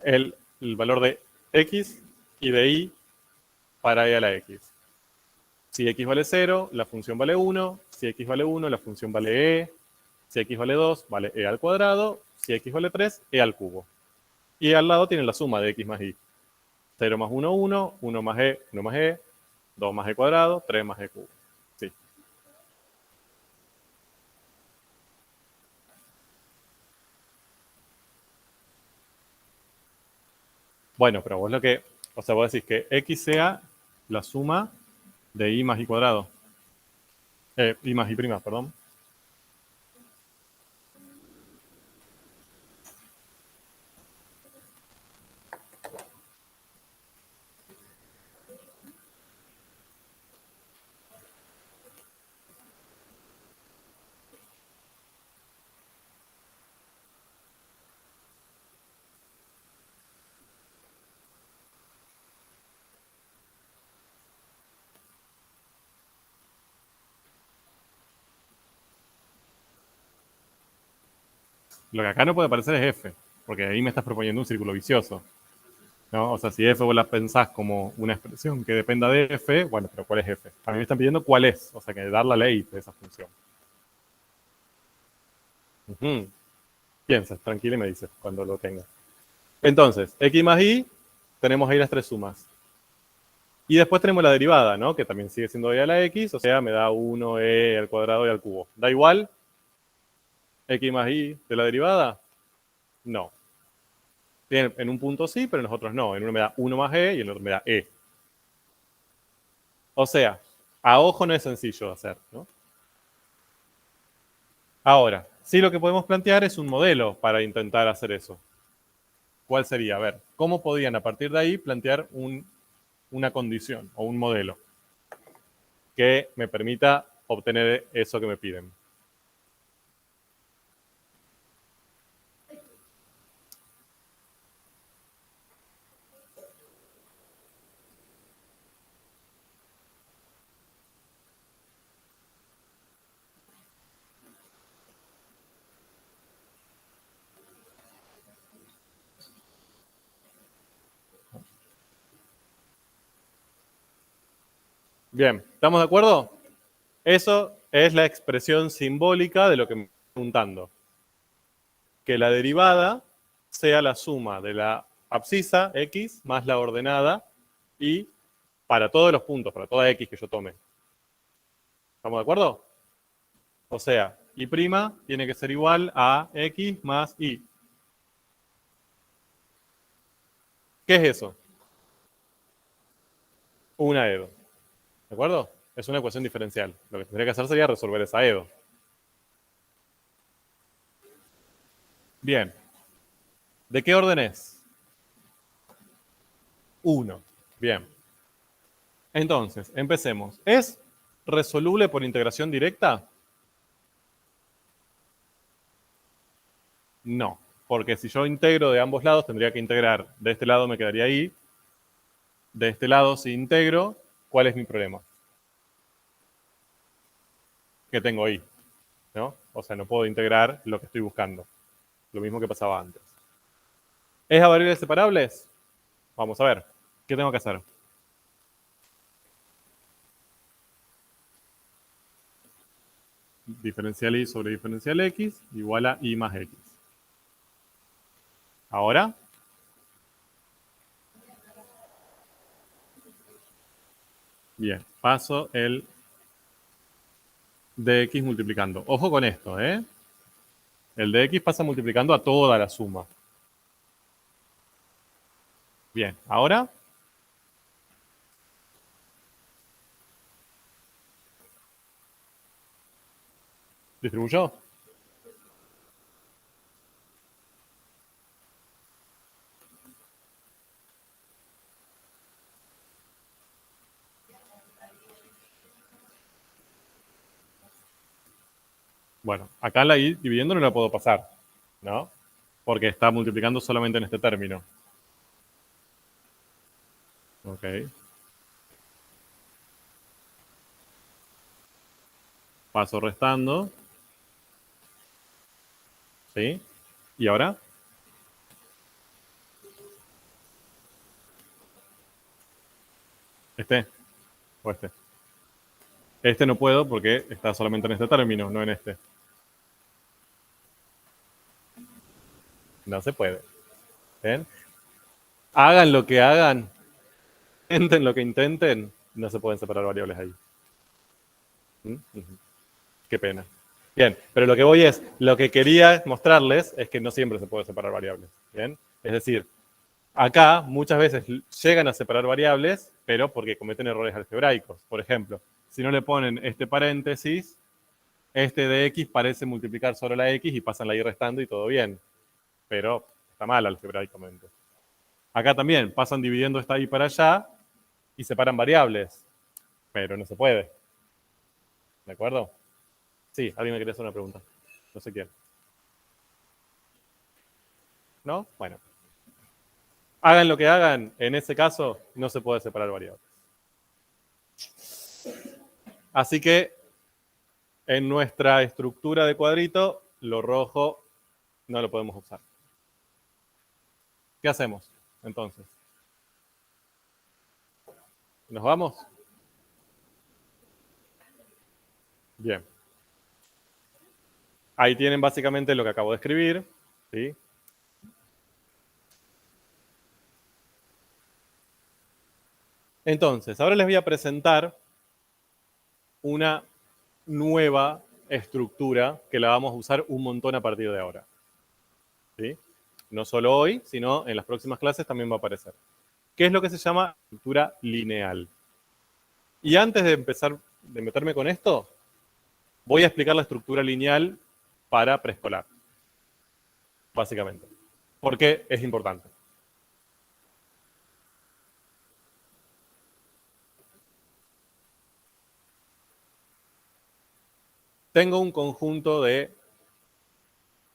el valor de x y de y para e a la x. Si x vale 0, la función vale 1. Si x vale 1, la función vale e. Si x vale 2, vale e al cuadrado. Si x vale 3, e al cubo. Y al lado tienen la suma de x más y. 0 más 1, 1. 1 más e, 1 más e. 2 más e cuadrado, 3 más e cubo. Sí. Bueno, pero vos o sea, vos decís que x sea la suma de y más y cuadrado. Y más y prima, perdón. Lo que acá no puede aparecer es f, porque ahí me estás proponiendo un círculo vicioso, ¿no? O sea, si f vos la pensás como una expresión que dependa de f, bueno, pero ¿cuál es f? A mí me están pidiendo cuál es, o sea, que dar la ley de esa función. Uh-huh. Piensas, tranquilo y me dices cuando lo tengas. Entonces, x más y, tenemos ahí las tres sumas. Y después tenemos la derivada, ¿no? Que también sigue siendo e a la x, o sea, me da 1e al cuadrado y al cubo. ¿Da igual x más y de la derivada? No. En un punto sí, pero en los otros no. En uno me da 1 más e y en el otro me da e. O sea, a ojo no es sencillo de hacer, ¿no? Ahora, sí lo que podemos plantear es un modelo para intentar hacer eso. ¿Cuál sería? A ver, ¿cómo podrían a partir de ahí plantear una condición o un modelo que me permita obtener eso que me piden? Bien, ¿estamos de acuerdo? Eso es la expresión simbólica de lo que me estoy preguntando. Que la derivada sea la suma de la abscisa x más la ordenada y para todos los puntos, para toda x que yo tome. ¿Estamos de acuerdo? O sea, y' tiene que ser igual a x más y. ¿Qué es eso? Una EDO. ¿De acuerdo? Es una ecuación diferencial. Lo que tendría que hacer sería resolver esa EDO. Bien. ¿De qué orden es? 1. Bien. Entonces, empecemos. ¿Es resoluble por integración directa? No, porque si yo integro de ambos lados, tendría que integrar. De este lado me quedaría ahí. De este lado, si integro, ¿cuál es mi problema? Que tengo ahí, ¿no? O sea, no puedo integrar lo que estoy buscando. Lo mismo que pasaba antes. ¿Es a variables separables? Vamos a ver. ¿Qué tengo que hacer? Diferencial y sobre diferencial x igual a y más x. Ahora, Bien, paso el dx multiplicando. Ojo con esto, ¿eh? El dx pasa multiplicando a toda la suma. Bien, ahora distribuyó. Bueno, acá la i dividiendo no la puedo pasar, ¿no? Porque está multiplicando solamente en este término. Ok. Paso restando. ¿Sí? ¿Y ahora? ¿Este? ¿O este? Este no puedo porque está solamente en este término, no en este. No se puede. ¿Ven? Hagan lo que hagan, intenten lo que intenten, no se pueden separar variables ahí. ¿Mm? Ujú. Qué pena. Bien, pero lo que voy es, lo que quería mostrarles es que no siempre se puede separar variables. Bien, es decir, acá muchas veces llegan a separar variables, pero porque cometen errores algebraicos. Por ejemplo, si no le ponen este paréntesis, este de x parece multiplicar sobre la x y pasan la y restando y todo bien. Pero está mal algebraicamente. Acá también pasan dividiendo esta y para allá y separan variables, pero no se puede. ¿De acuerdo? Sí, alguien me quería hacer una pregunta. No sé quién. ¿No? Bueno. Hagan lo que hagan, en ese caso no se puede separar variables. Así que en nuestra estructura de cuadrito, lo rojo no lo podemos usar. ¿Qué hacemos entonces? ¿Nos vamos? Bien. Ahí tienen básicamente lo que acabo de escribir. ¿Sí? Entonces, ahora les voy a presentar una nueva estructura que la vamos a usar un montón a partir de ahora. ¿Sí? No solo hoy, sino en las próximas clases también va a aparecer. ¿Qué es lo que se llama estructura lineal? Y antes de empezar, de meterme con esto, voy a explicar la estructura lineal para preescolar, básicamente. Porque es importante. Tengo un conjunto de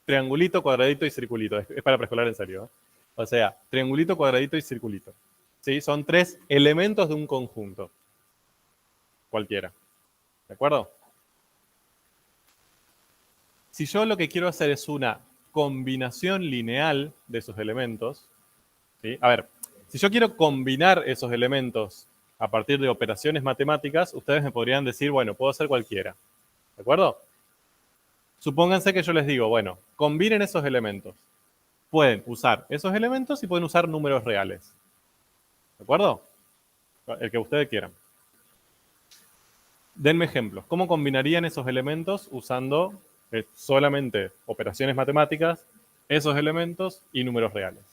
triangulito, cuadradito y circulito. Es para preescolar en serio. ¿Eh? O sea, triangulito, cuadradito y circulito. ¿Sí? Son tres elementos de un conjunto. Cualquiera. ¿De acuerdo? Si yo lo que quiero hacer es una combinación lineal de esos elementos, ¿sí? A ver, si yo quiero combinar esos elementos a partir de operaciones matemáticas, ustedes me podrían decir, bueno, puedo hacer cualquiera. ¿De acuerdo? Supónganse que yo les digo, bueno, combinen esos elementos. Pueden usar esos elementos y pueden usar números reales. ¿De acuerdo? El que ustedes quieran. Denme ejemplos. ¿Cómo combinarían esos elementos usando solamente operaciones matemáticas, esos elementos y números reales?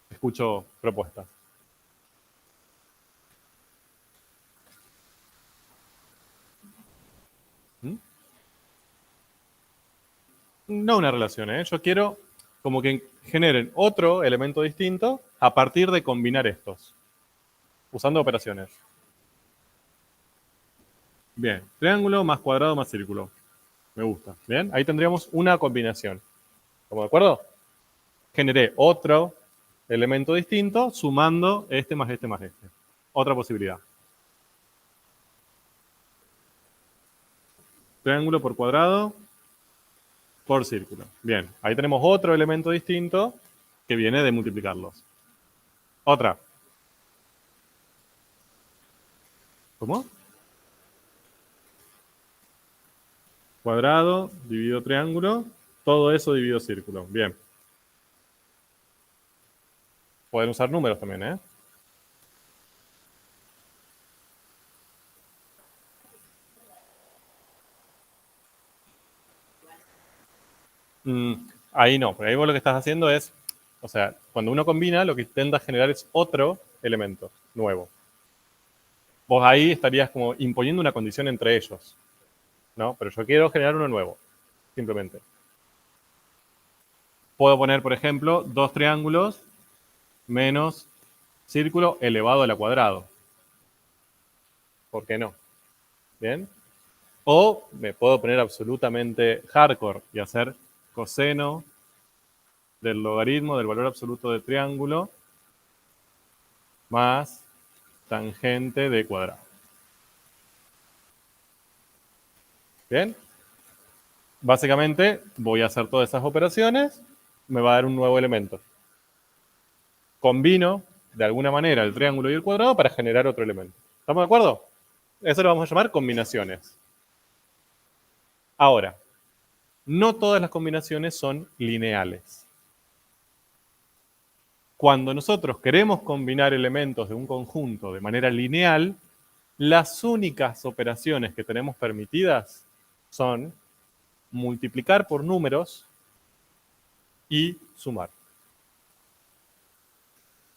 Escucho propuestas. ¿Mm? No una relación, ¿eh? Yo quiero como que generen otro elemento distinto a partir de combinar estos, usando operaciones. Bien, triángulo más cuadrado más círculo. Me gusta. Bien, ahí tendríamos una combinación. ¿Estamos de acuerdo? Generé otro elemento distinto sumando este más este más este. Otra posibilidad. Triángulo por cuadrado por círculo. Bien, ahí tenemos otro elemento distinto que viene de multiplicarlos. Otra. ¿Cómo? Cuadrado dividido triángulo, todo eso dividido círculo. Bien. Pueden usar números también, ¿eh? Ahí no, porque ahí vos lo que estás haciendo es, o sea, cuando uno combina, lo que intenta generar es otro elemento nuevo. Vos ahí estarías como imponiendo una condición entre ellos, ¿no? Pero yo quiero generar uno nuevo, simplemente. Puedo poner, por ejemplo, dos triángulos menos círculo elevado a la cuadrado. ¿Por qué no? ¿Bien? O me puedo poner absolutamente hardcore y hacer coseno del logaritmo del valor absoluto de triángulo más tangente de cuadrado. ¿Bien? Básicamente voy a hacer todas esas operaciones, me va a dar un nuevo elemento. Combino de alguna manera el triángulo y el cuadrado para generar otro elemento. ¿Estamos de acuerdo? Eso lo vamos a llamar combinaciones. Ahora, no todas las combinaciones son lineales. Cuando nosotros queremos combinar elementos de un conjunto de manera lineal, las únicas operaciones que tenemos permitidas son multiplicar por números y sumar.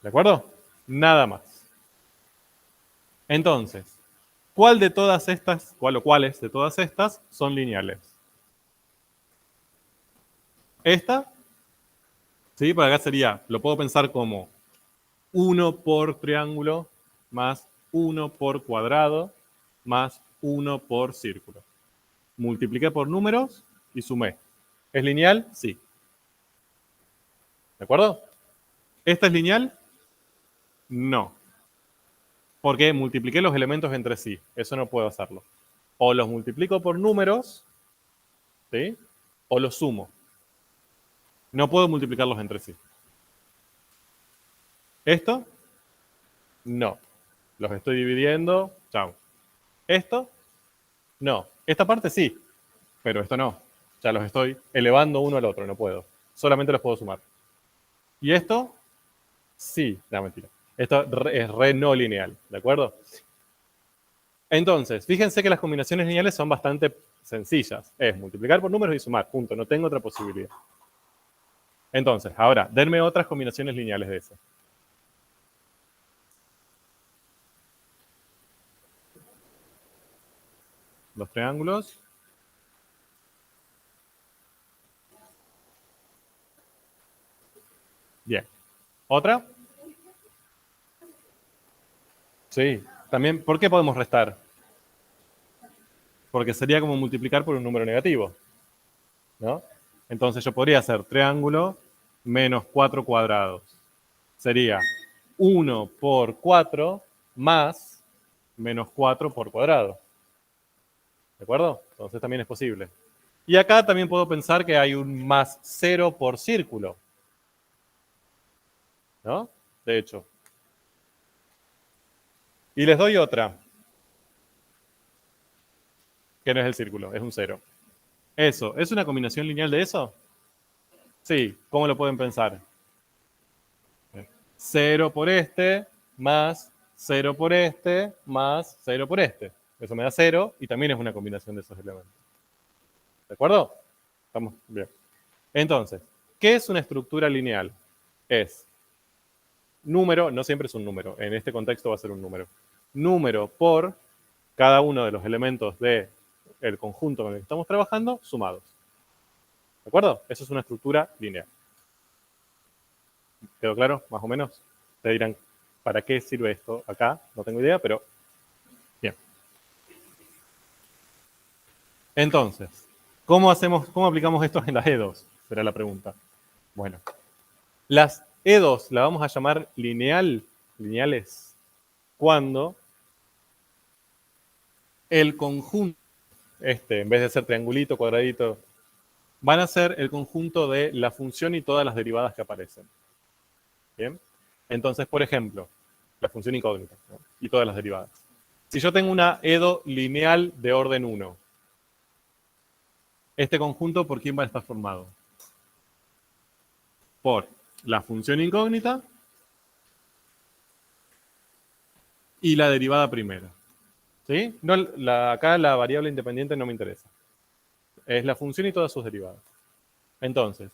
¿De acuerdo? Nada más. Entonces, ¿cuál de todas estas, cuál o cuáles de todas estas son lineales? Esta, ¿sí? Para acá sería, lo puedo pensar como 1 por triángulo más 1 por cuadrado más 1 por círculo. Multipliqué por números y sumé. ¿Es lineal? Sí. ¿De acuerdo? ¿Esta es lineal? No. Porque multipliqué los elementos entre sí. Eso no puedo hacerlo. O los multiplico por números, ¿sí? O los sumo. No puedo multiplicarlos entre sí. ¿Esto? No. Los estoy dividiendo. Chao. ¿Esto? No. Esta parte sí, pero esto no. Ya los estoy elevando uno al otro, no puedo. Solamente los puedo sumar. ¿Y esto? Sí. No, mentira. Esto es re no lineal, ¿de acuerdo? Entonces, fíjense que las combinaciones lineales son bastante sencillas. Es multiplicar por números y sumar, punto. No tengo otra posibilidad. Entonces, ahora, denme otras combinaciones lineales de esas. Los triángulos. Bien. ¿Otra? Sí. También, ¿por qué podemos restar? Porque sería como multiplicar por un número negativo, ¿no? Entonces yo podría hacer triángulo menos 4 cuadrados. Sería 1 por 4 más menos 4 por cuadrado. ¿De acuerdo? Entonces también es posible. Y acá también puedo pensar que hay un más 0 por círculo, ¿no? De hecho. Y les doy otra, que no es el círculo, es un 0. Eso, ¿es una combinación lineal de eso? Sí, ¿cómo lo pueden pensar? 0 por este, más 0 por este, más 0 por este. Eso me da 0 y también es una combinación de esos elementos. ¿De acuerdo? Estamos bien. Entonces, ¿qué es una estructura lineal? Es número, no siempre es un número, en este contexto va a ser un número. Número por cada uno de los elementos del conjunto con el que estamos trabajando, sumados. ¿De acuerdo? Eso es una estructura lineal. ¿Quedó claro? Más o menos. Te dirán, ¿para qué sirve esto acá? No tengo idea, pero bien. Entonces, ¿cómo aplicamos esto en las E2? Será la pregunta. Bueno, las E2 la vamos a llamar lineales, cuando el conjunto, en vez de ser triangulito, cuadradito, van a ser el conjunto de la función y todas las derivadas que aparecen. ¿Bien? Entonces, por ejemplo, la función incógnita, ¿no? Y todas las derivadas. Si yo tengo una EDO lineal de orden 1, este conjunto, ¿por quién va a estar formado? Por la función incógnita y la derivada primera. ¿Sí? No, acá la variable independiente no me interesa. Es la función y todas sus derivadas. Entonces,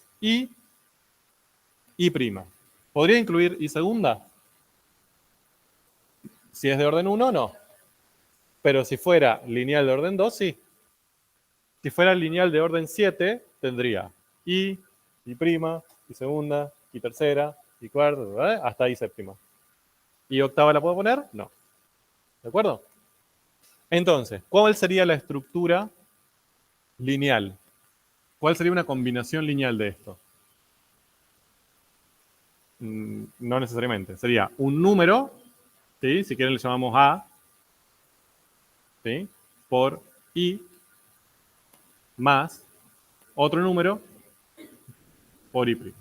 y prima. ¿Podría incluir y segunda? Si es de orden 1, no. Pero si fuera lineal de orden 2, sí. Si fuera lineal de orden 7, tendría y prima, y segunda, y tercera, y cuarta, ¿verdad? Hasta y séptima. ¿Y octava la puedo poner? No. ¿De acuerdo? Entonces, ¿cuál sería la estructura lineal? ¿Cuál sería una combinación lineal de esto? No necesariamente. Sería un número, ¿sí? Si quieren le llamamos A, ¿sí? Por I más otro número por I'.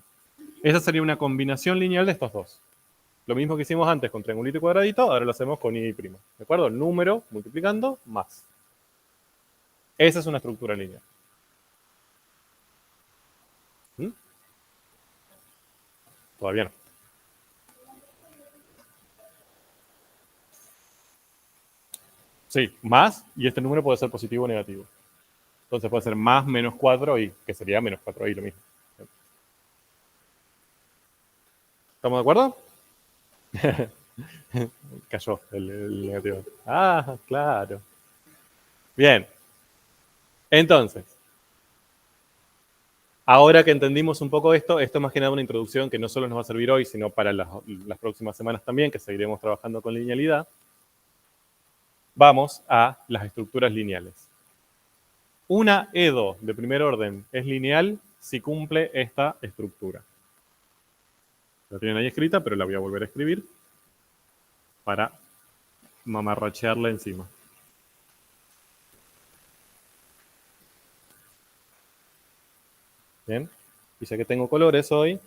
Esa sería una combinación lineal de estos dos. Lo mismo que hicimos antes con triangulito y cuadradito, ahora lo hacemos con I'. ¿De acuerdo? Número multiplicando más. Esa es una estructura lineal. ¿Mm? Todavía no. Sí, más, y este número puede ser positivo o negativo. Entonces puede ser más menos 4i, que sería menos 4i lo mismo. ¿Estamos de acuerdo? Cayó el negativo. Ah, claro. Bien. Entonces, ahora que entendimos un poco esto es más que nada una introducción que no solo nos va a servir hoy, sino para las próximas semanas también, que seguiremos trabajando con linealidad. Vamos a las estructuras lineales. Una EDO de primer orden es lineal si cumple esta estructura. La tienen ahí escrita, pero la voy a volver a escribir para mamarrachearla encima. Bien, y ya que tengo colores hoy,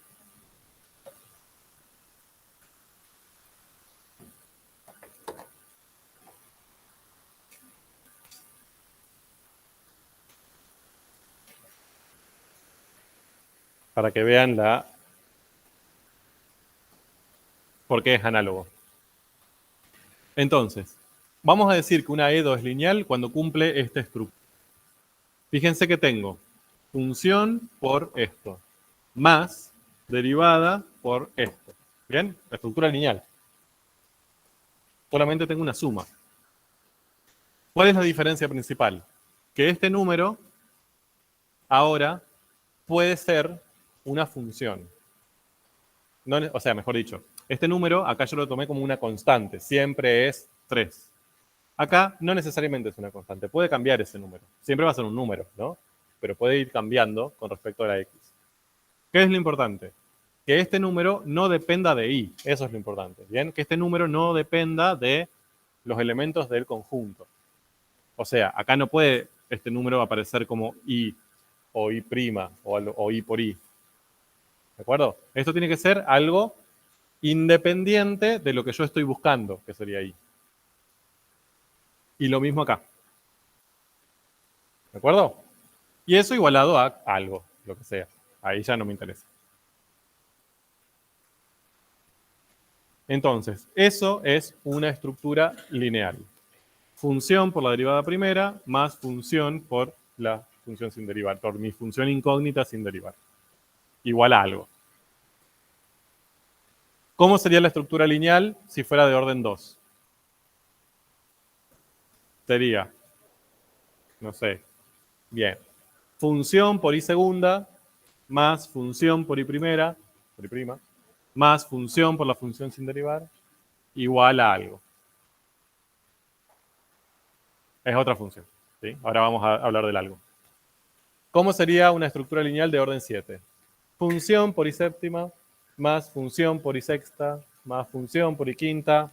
para que vean por qué es análogo. Entonces, vamos a decir que una EDO es lineal cuando cumple esta estructura. Fíjense que tengo función por esto, más derivada por esto. ¿Bien? La estructura lineal. Solamente tengo una suma. ¿Cuál es la diferencia principal? Que este número ahora puede ser una función. No, o sea, mejor dicho, este número acá yo lo tomé como una constante, siempre es 3. Acá no necesariamente es una constante, puede cambiar ese número. Siempre va a ser un número, ¿no? Pero puede ir cambiando con respecto a la x. ¿Qué es lo importante? Que este número no dependa de i, eso es lo importante, ¿bien? Que este número no dependa de los elementos del conjunto. O sea, acá no puede este número aparecer como i o i' o i por i. ¿De acuerdo? Esto tiene que ser algo independiente de lo que yo estoy buscando, que sería i. Y lo mismo acá. ¿De acuerdo? Y eso igualado a algo, lo que sea. Ahí ya no me interesa. Entonces, eso es una estructura lineal. Función por la derivada primera más función por la función sin derivar, por mi función incógnita sin derivar. Igual a algo. ¿Cómo sería la estructura lineal si fuera de orden 2? Sería, no sé, bien, función por i segunda más función por i primera, por i prima, más función por la función sin derivar, igual a algo. Es otra función. ¿Sí? Ahora vamos a hablar del algo. ¿Cómo sería una estructura lineal de orden 7? Función por i séptima más función por i sexta más función por i quinta,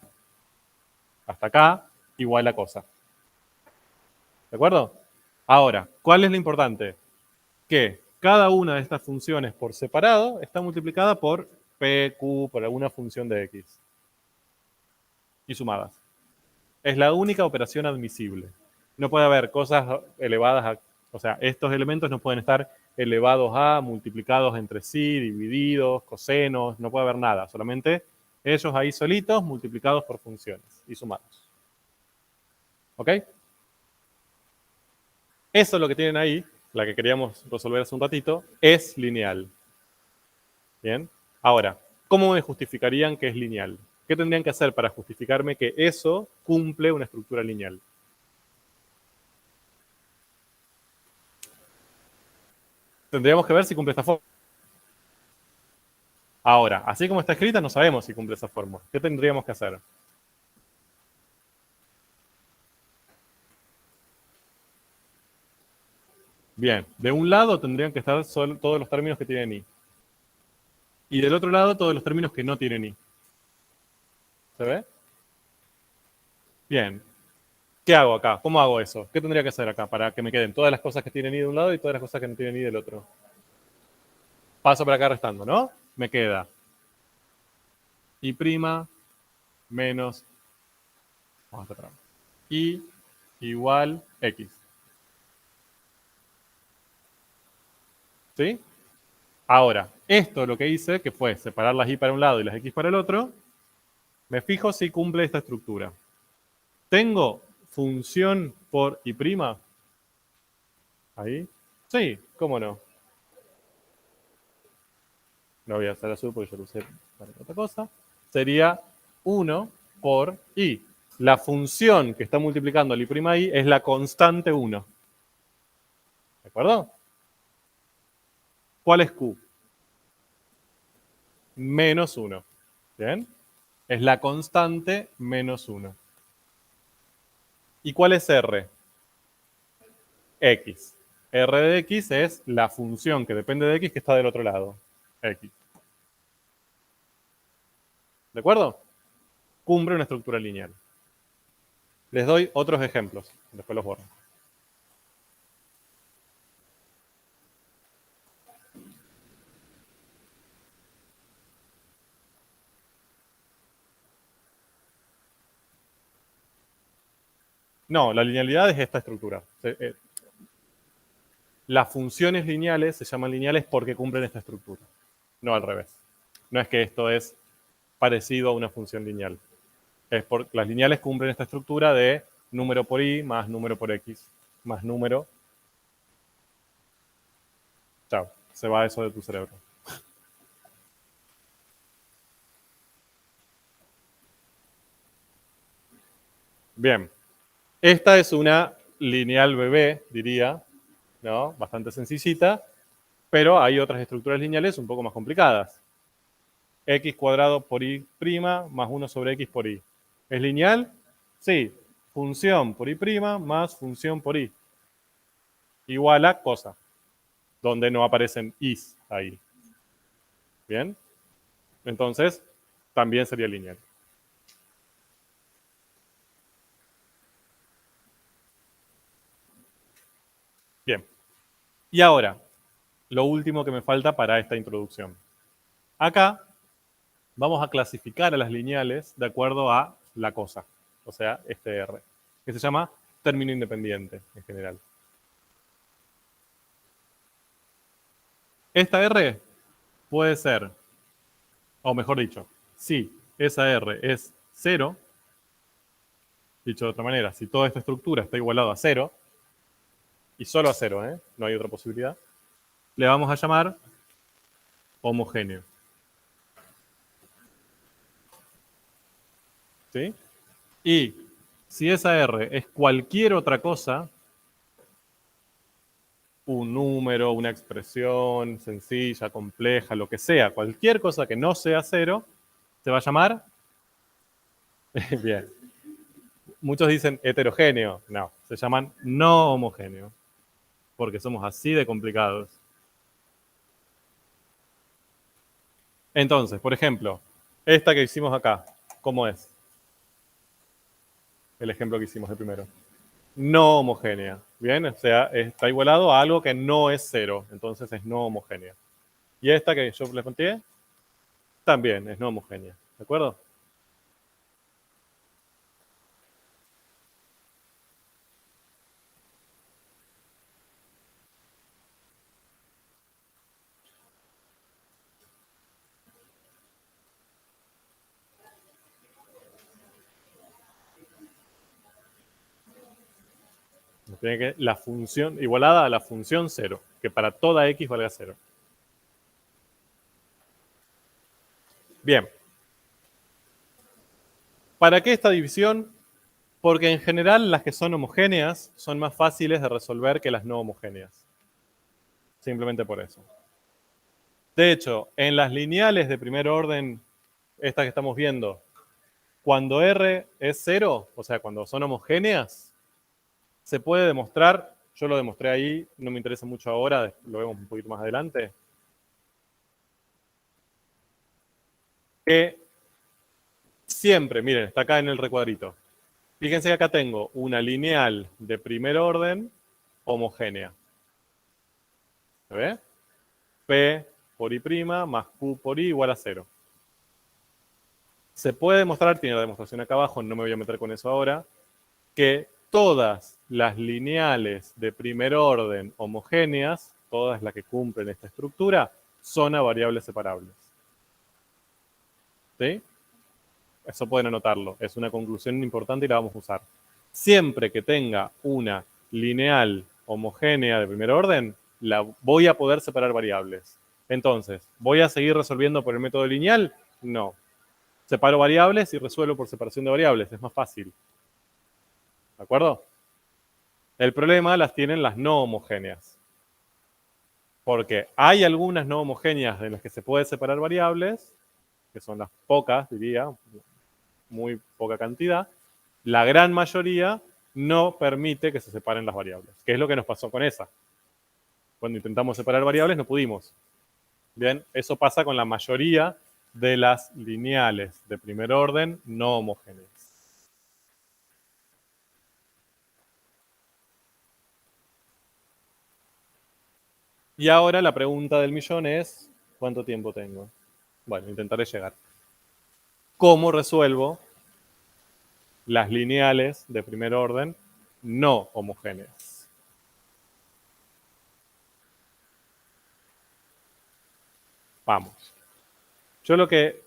hasta acá, igual a cosa. ¿De acuerdo? Ahora, ¿cuál es lo importante? Que cada una de estas funciones por separado está multiplicada por p, q, por alguna función de x. Y sumadas. Es la única operación admisible. No puede haber cosas elevadas a, o sea, estos elementos no pueden estar elevados a, multiplicados entre sí, divididos, cosenos, no puede haber nada, solamente ellos ahí solitos multiplicados por funciones y sumados. ¿Ok? Eso es lo que tienen ahí, la que queríamos resolver hace un ratito, es lineal. Bien. Ahora, ¿cómo me justificarían que es lineal? ¿Qué tendrían que hacer para justificarme que eso cumple una estructura lineal? Tendríamos que ver si cumple esta forma. Ahora, así como está escrita, no sabemos si cumple esa forma. ¿Qué tendríamos que hacer? Bien, de un lado tendrían que estar todos los términos que tienen i. Y del otro lado todos los términos que no tienen i. ¿Se ve? Bien. ¿Qué hago acá? ¿Cómo hago eso? ¿Qué tendría que hacer acá para que me queden todas las cosas que tienen i de un lado y todas las cosas que no tienen i del otro? Paso por acá restando, ¿no? Me queda i' menos, vamos a atrás, i igual x. ¿Sí? Ahora, esto lo que hice, que fue separar las y para un lado y las x para el otro, me fijo si cumple esta estructura. ¿Tengo función por y'? Ahí. Sí, ¿cómo no? No voy a hacer azul porque yo lo usé para otra cosa. Sería 1 por i. La función que está multiplicando el i' es la constante 1. ¿De acuerdo? ¿Cuál es q? Menos 1. ¿Bien? Es la constante menos 1. ¿Y cuál es r? X. R de x es la función que depende de x que está del otro lado. X. ¿De acuerdo? Cumple una estructura lineal. Les doy otros ejemplos. Después los borro. No, la linealidad es esta estructura. Las funciones lineales se llaman lineales porque cumplen esta estructura. No al revés. No es que esto es parecido a una función lineal. Es porque las lineales cumplen esta estructura de número por i más número por x más número. Chao. Se va eso de tu cerebro. Bien. Esta es una lineal bebé, diría, ¿no? Bastante sencillita, pero hay otras estructuras lineales un poco más complicadas. X cuadrado por y' más 1 sobre x por y. ¿Es lineal? Sí. Función por y' más función por y. Igual a cosa, donde no aparecen i's ahí. ¿Bien? Entonces, también sería lineal. Bien. Y ahora, lo último que me falta para esta introducción. Acá vamos a clasificar a las lineales de acuerdo a la cosa, o sea, este R, que se llama término independiente en general. Esta R puede ser, o mejor dicho, si esa R es 0, dicho de otra manera, si toda esta estructura está igualada a 0, y solo a 0, no hay otra posibilidad, le vamos a llamar homogéneo. ¿Sí? Y si esa R es cualquier otra cosa, un número, una expresión sencilla, compleja, lo que sea, cualquier cosa que no sea 0, se va a llamar, bien, muchos dicen heterogéneo, no, se llaman no homogéneo, porque somos así de complicados. Entonces, por ejemplo, esta que hicimos acá, ¿cómo es? El ejemplo que hicimos de primero. No homogénea, ¿bien? O sea, está igualado a algo que no es 0, entonces es no homogénea. Y esta que yo les conté, también es no homogénea, ¿de acuerdo? Tiene que la función igualada a la función 0, que para toda x valga 0. Bien. ¿Para qué esta división? Porque en general las que son homogéneas son más fáciles de resolver que las no homogéneas. Simplemente por eso. De hecho, en las lineales de primer orden, estas que estamos viendo, cuando R es 0, o sea, cuando son homogéneas, se puede demostrar, yo lo demostré ahí, no me interesa mucho ahora, lo vemos un poquito más adelante, que siempre, miren, está acá en el recuadrito. Fíjense que acá tengo una lineal de primer orden homogénea. ¿Se ve? P por I' más Q por I igual a 0. Se puede demostrar, tiene la demostración acá abajo, no me voy a meter con eso ahora, que todas las lineales de primer orden homogéneas, todas las que cumplen esta estructura, son a variables separables. ¿Sí? Eso pueden anotarlo, es una conclusión importante y la vamos a usar. Siempre que tenga una lineal homogénea de primer orden, la voy a poder separar variables. Entonces, ¿voy a seguir resolviendo por el método lineal? No. Separo variables y resuelvo por separación de variables, es más fácil. ¿De acuerdo? El problema las tienen las no homogéneas. Porque hay algunas no homogéneas en las que se puede separar variables, que son las pocas, diría, muy poca cantidad. La gran mayoría no permite que se separen las variables, que es lo que nos pasó con esa. Cuando intentamos separar variables no pudimos. Bien, eso pasa con la mayoría de las lineales de primer orden no homogéneas. Y ahora la pregunta del millón es, ¿cuánto tiempo tengo? Bueno, intentaré llegar. ¿Cómo resuelvo las lineales de primer orden no homogéneas? Vamos. Yo lo que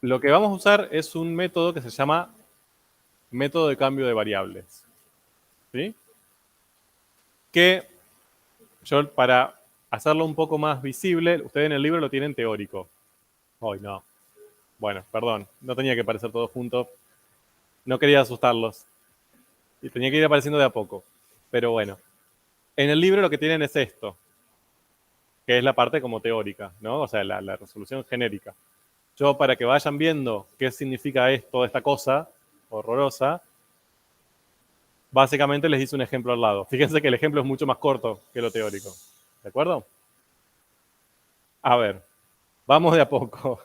vamos a usar es un método que se llama método de cambio de variables. ¿Sí? Que yo, para hacerlo un poco más visible, ustedes en el libro lo tienen teórico. Hoy no. Bueno, perdón, no tenía que aparecer todo junto. No quería asustarlos. Y tenía que ir apareciendo de a poco. Pero bueno, en el libro lo que tienen es esto, que es la parte como teórica, ¿no? O sea, la resolución genérica. Yo, para que vayan viendo qué significa toda esta cosa horrorosa, básicamente les hice un ejemplo al lado. Fíjense que el ejemplo es mucho más corto que lo teórico. ¿De acuerdo? A ver, vamos de a poco.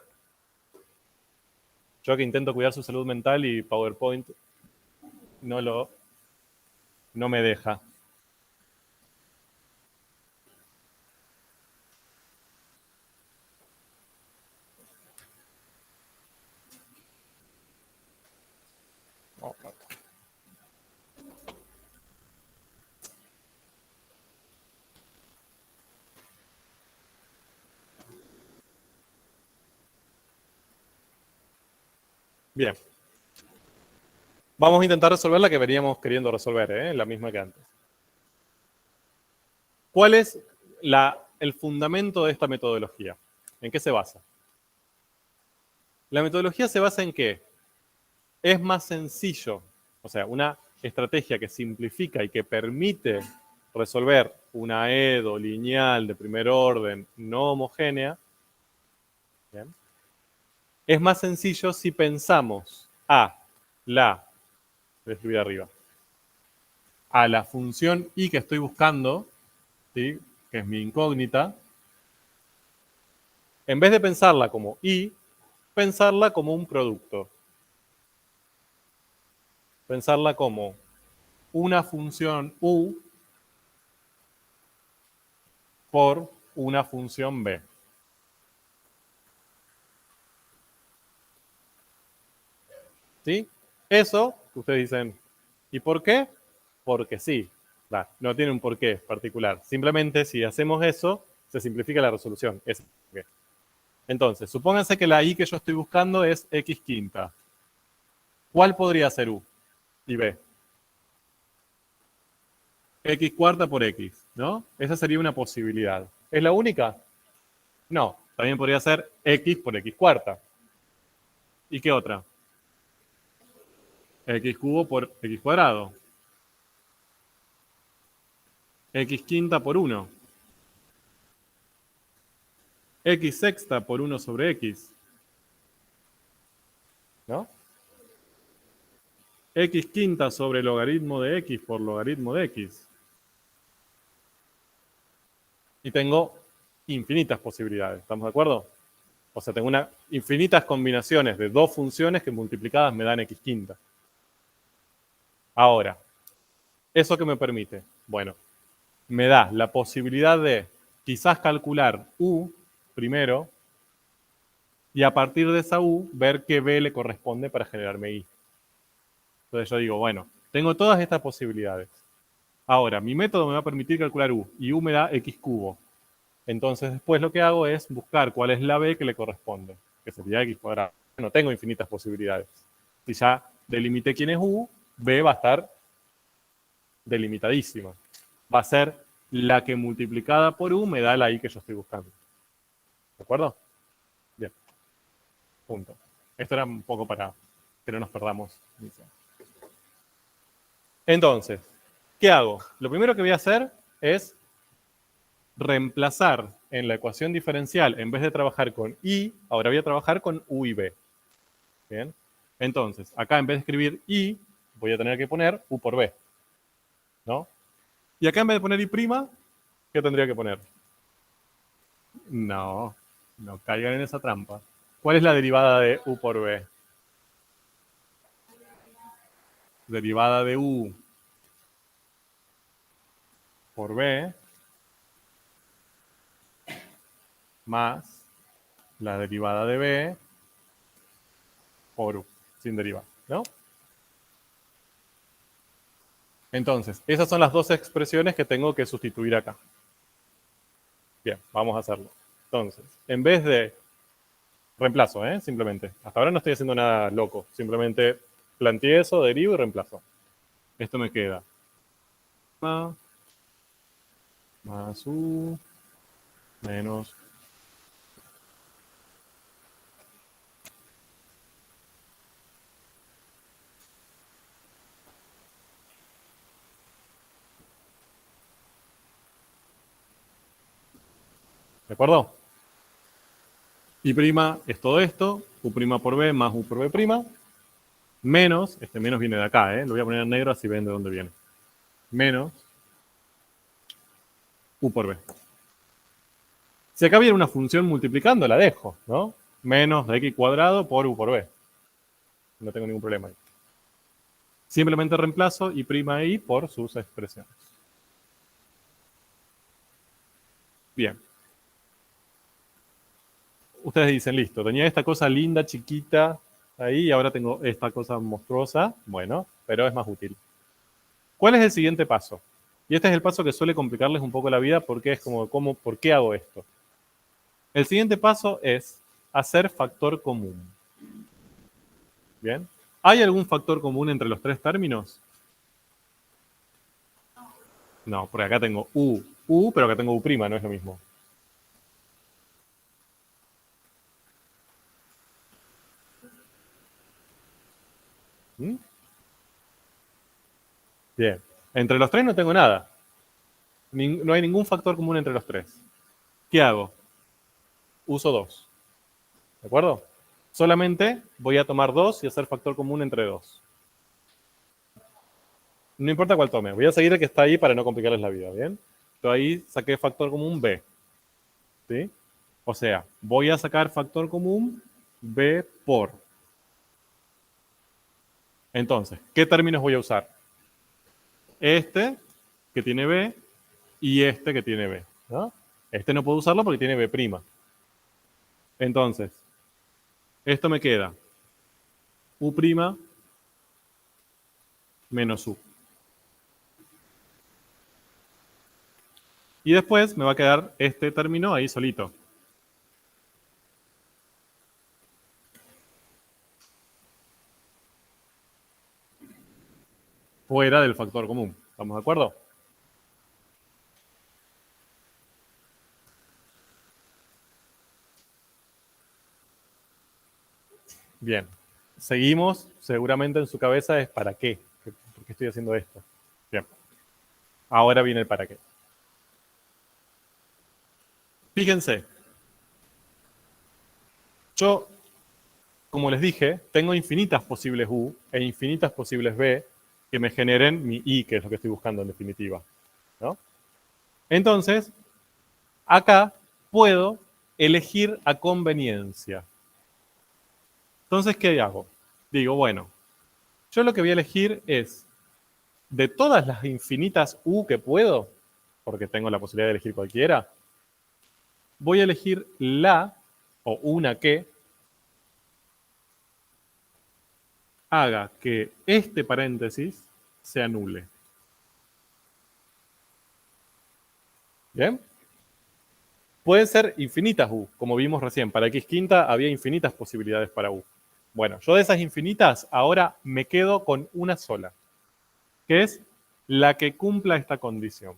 Yo que intento cuidar su salud mental y PowerPoint no me deja. Bien. Vamos a intentar resolver la que veníamos queriendo resolver, la misma que antes. ¿Cuál es el fundamento de esta metodología? ¿En qué se basa? La metodología se basa en que es más sencillo, o sea, una estrategia que simplifica y que permite resolver una EDO lineal de primer orden no homogénea. ¿Bien? Es más sencillo si pensamos voy a escribir arriba, a la función y que estoy buscando, ¿sí? Que es mi incógnita, en vez de pensarla como y, pensarla como un producto. Pensarla como una función u por una función b. ¿Sí? Eso, ustedes dicen, ¿y por qué? Porque sí. No tiene un porqué particular. Simplemente si hacemos eso, se simplifica la resolución. Entonces, supónganse que la i que yo estoy buscando es x quinta. ¿Cuál podría ser u y b? X cuarta por X, ¿no? Esa sería una posibilidad. ¿Es la única? No. También podría ser X por X cuarta. ¿Y qué otra? X cubo por X cuadrado. X quinta por 1. X sexta por 1 sobre X. ¿No? X quinta sobre logaritmo de X por logaritmo de X. Y tengo infinitas posibilidades, ¿estamos de acuerdo? O sea, tengo infinitas combinaciones de dos funciones que multiplicadas me dan X quinta. Ahora, ¿eso qué me permite? Bueno, me da la posibilidad de quizás calcular U primero y a partir de esa U ver qué B le corresponde para generarme I. Entonces yo digo, bueno, tengo todas estas posibilidades. Ahora, mi método me va a permitir calcular U y U me da X cubo. Entonces después lo que hago es buscar cuál es la B que le corresponde, que sería X cuadrado. No tengo infinitas posibilidades. Si ya delimité quién es U, B va a estar delimitadísima. Va a ser la que multiplicada por U me da la I que yo estoy buscando. ¿De acuerdo? Bien. Punto. Esto era un poco para que no nos perdamos. Entonces, ¿qué hago? Lo primero que voy a hacer es reemplazar en la ecuación diferencial, en vez de trabajar con I, ahora voy a trabajar con U y B. Bien. Entonces, acá en vez de escribir I, voy a tener que poner U por B. ¿No? Y acá en vez de poner I', ¿qué tendría que poner? No, no caigan en esa trampa. ¿Cuál es la derivada de U por B? Derivada de U por B más la derivada de B por U, sin derivada, ¿no? Entonces, esas son las dos expresiones que tengo que sustituir acá. Bien, vamos a hacerlo. Entonces, en vez de reemplazo, simplemente. Hasta ahora no estoy haciendo nada loco. Simplemente planteé eso, derivo y reemplazo. Esto me queda más U menos. ¿De acuerdo? Y' es todo esto, U' por B más U por B', menos, este menos viene de acá, lo voy a poner en negro así ven de dónde viene. Menos U por B. Si acá viene una función multiplicando, la dejo, ¿no? Menos de X cuadrado por U por B. No tengo ningún problema ahí. Simplemente reemplazo I' I por sus expresiones. Bien. Ustedes dicen, listo, tenía esta cosa linda, chiquita, ahí, y ahora tengo esta cosa monstruosa. Bueno, pero es más útil. ¿Cuál es el siguiente paso? Y este es el paso que suele complicarles un poco la vida porque es como, ¿por qué hago esto? El siguiente paso es hacer factor común. ¿Bien? ¿Hay algún factor común entre los tres términos? No, porque acá tengo U, pero acá tengo U', no es lo mismo. ¿Mm? Bien. Entre los tres no tengo nada. No hay ningún factor común entre los tres. ¿Qué hago? Uso 2. ¿De acuerdo? Solamente voy a tomar 2 y hacer factor común entre 2. No importa cuál tome. Voy a seguir el que está ahí para no complicarles la vida, ¿bien? Yo ahí saqué factor común B. ¿Sí? O sea, voy a sacar factor común B por. Entonces, ¿qué términos voy a usar? Este, que tiene B, y este que tiene B. ¿No? Este no puedo usarlo porque tiene B'. Entonces, esto me queda U' menos U. Y después me va a quedar este término ahí solito. Fuera del factor común. ¿Estamos de acuerdo? Bien. Seguimos, seguramente en su cabeza es ¿para qué? ¿Por qué estoy haciendo esto? Bien. Ahora viene el para qué. Fíjense, yo, como les dije, tengo infinitas posibles U e infinitas posibles B que me generen mi I, que es lo que estoy buscando en definitiva, ¿no? Entonces, acá puedo elegir a conveniencia. Entonces, ¿qué hago? Digo, bueno, yo lo que voy a elegir es, de todas las infinitas U que puedo, porque tengo la posibilidad de elegir cualquiera, voy a elegir la o una que haga que este paréntesis se anule. ¿Bien? Pueden ser infinitas U, como vimos recién. Para X quinta había infinitas posibilidades para U. Bueno, yo de esas infinitas ahora me quedo con una sola, que es la que cumpla esta condición.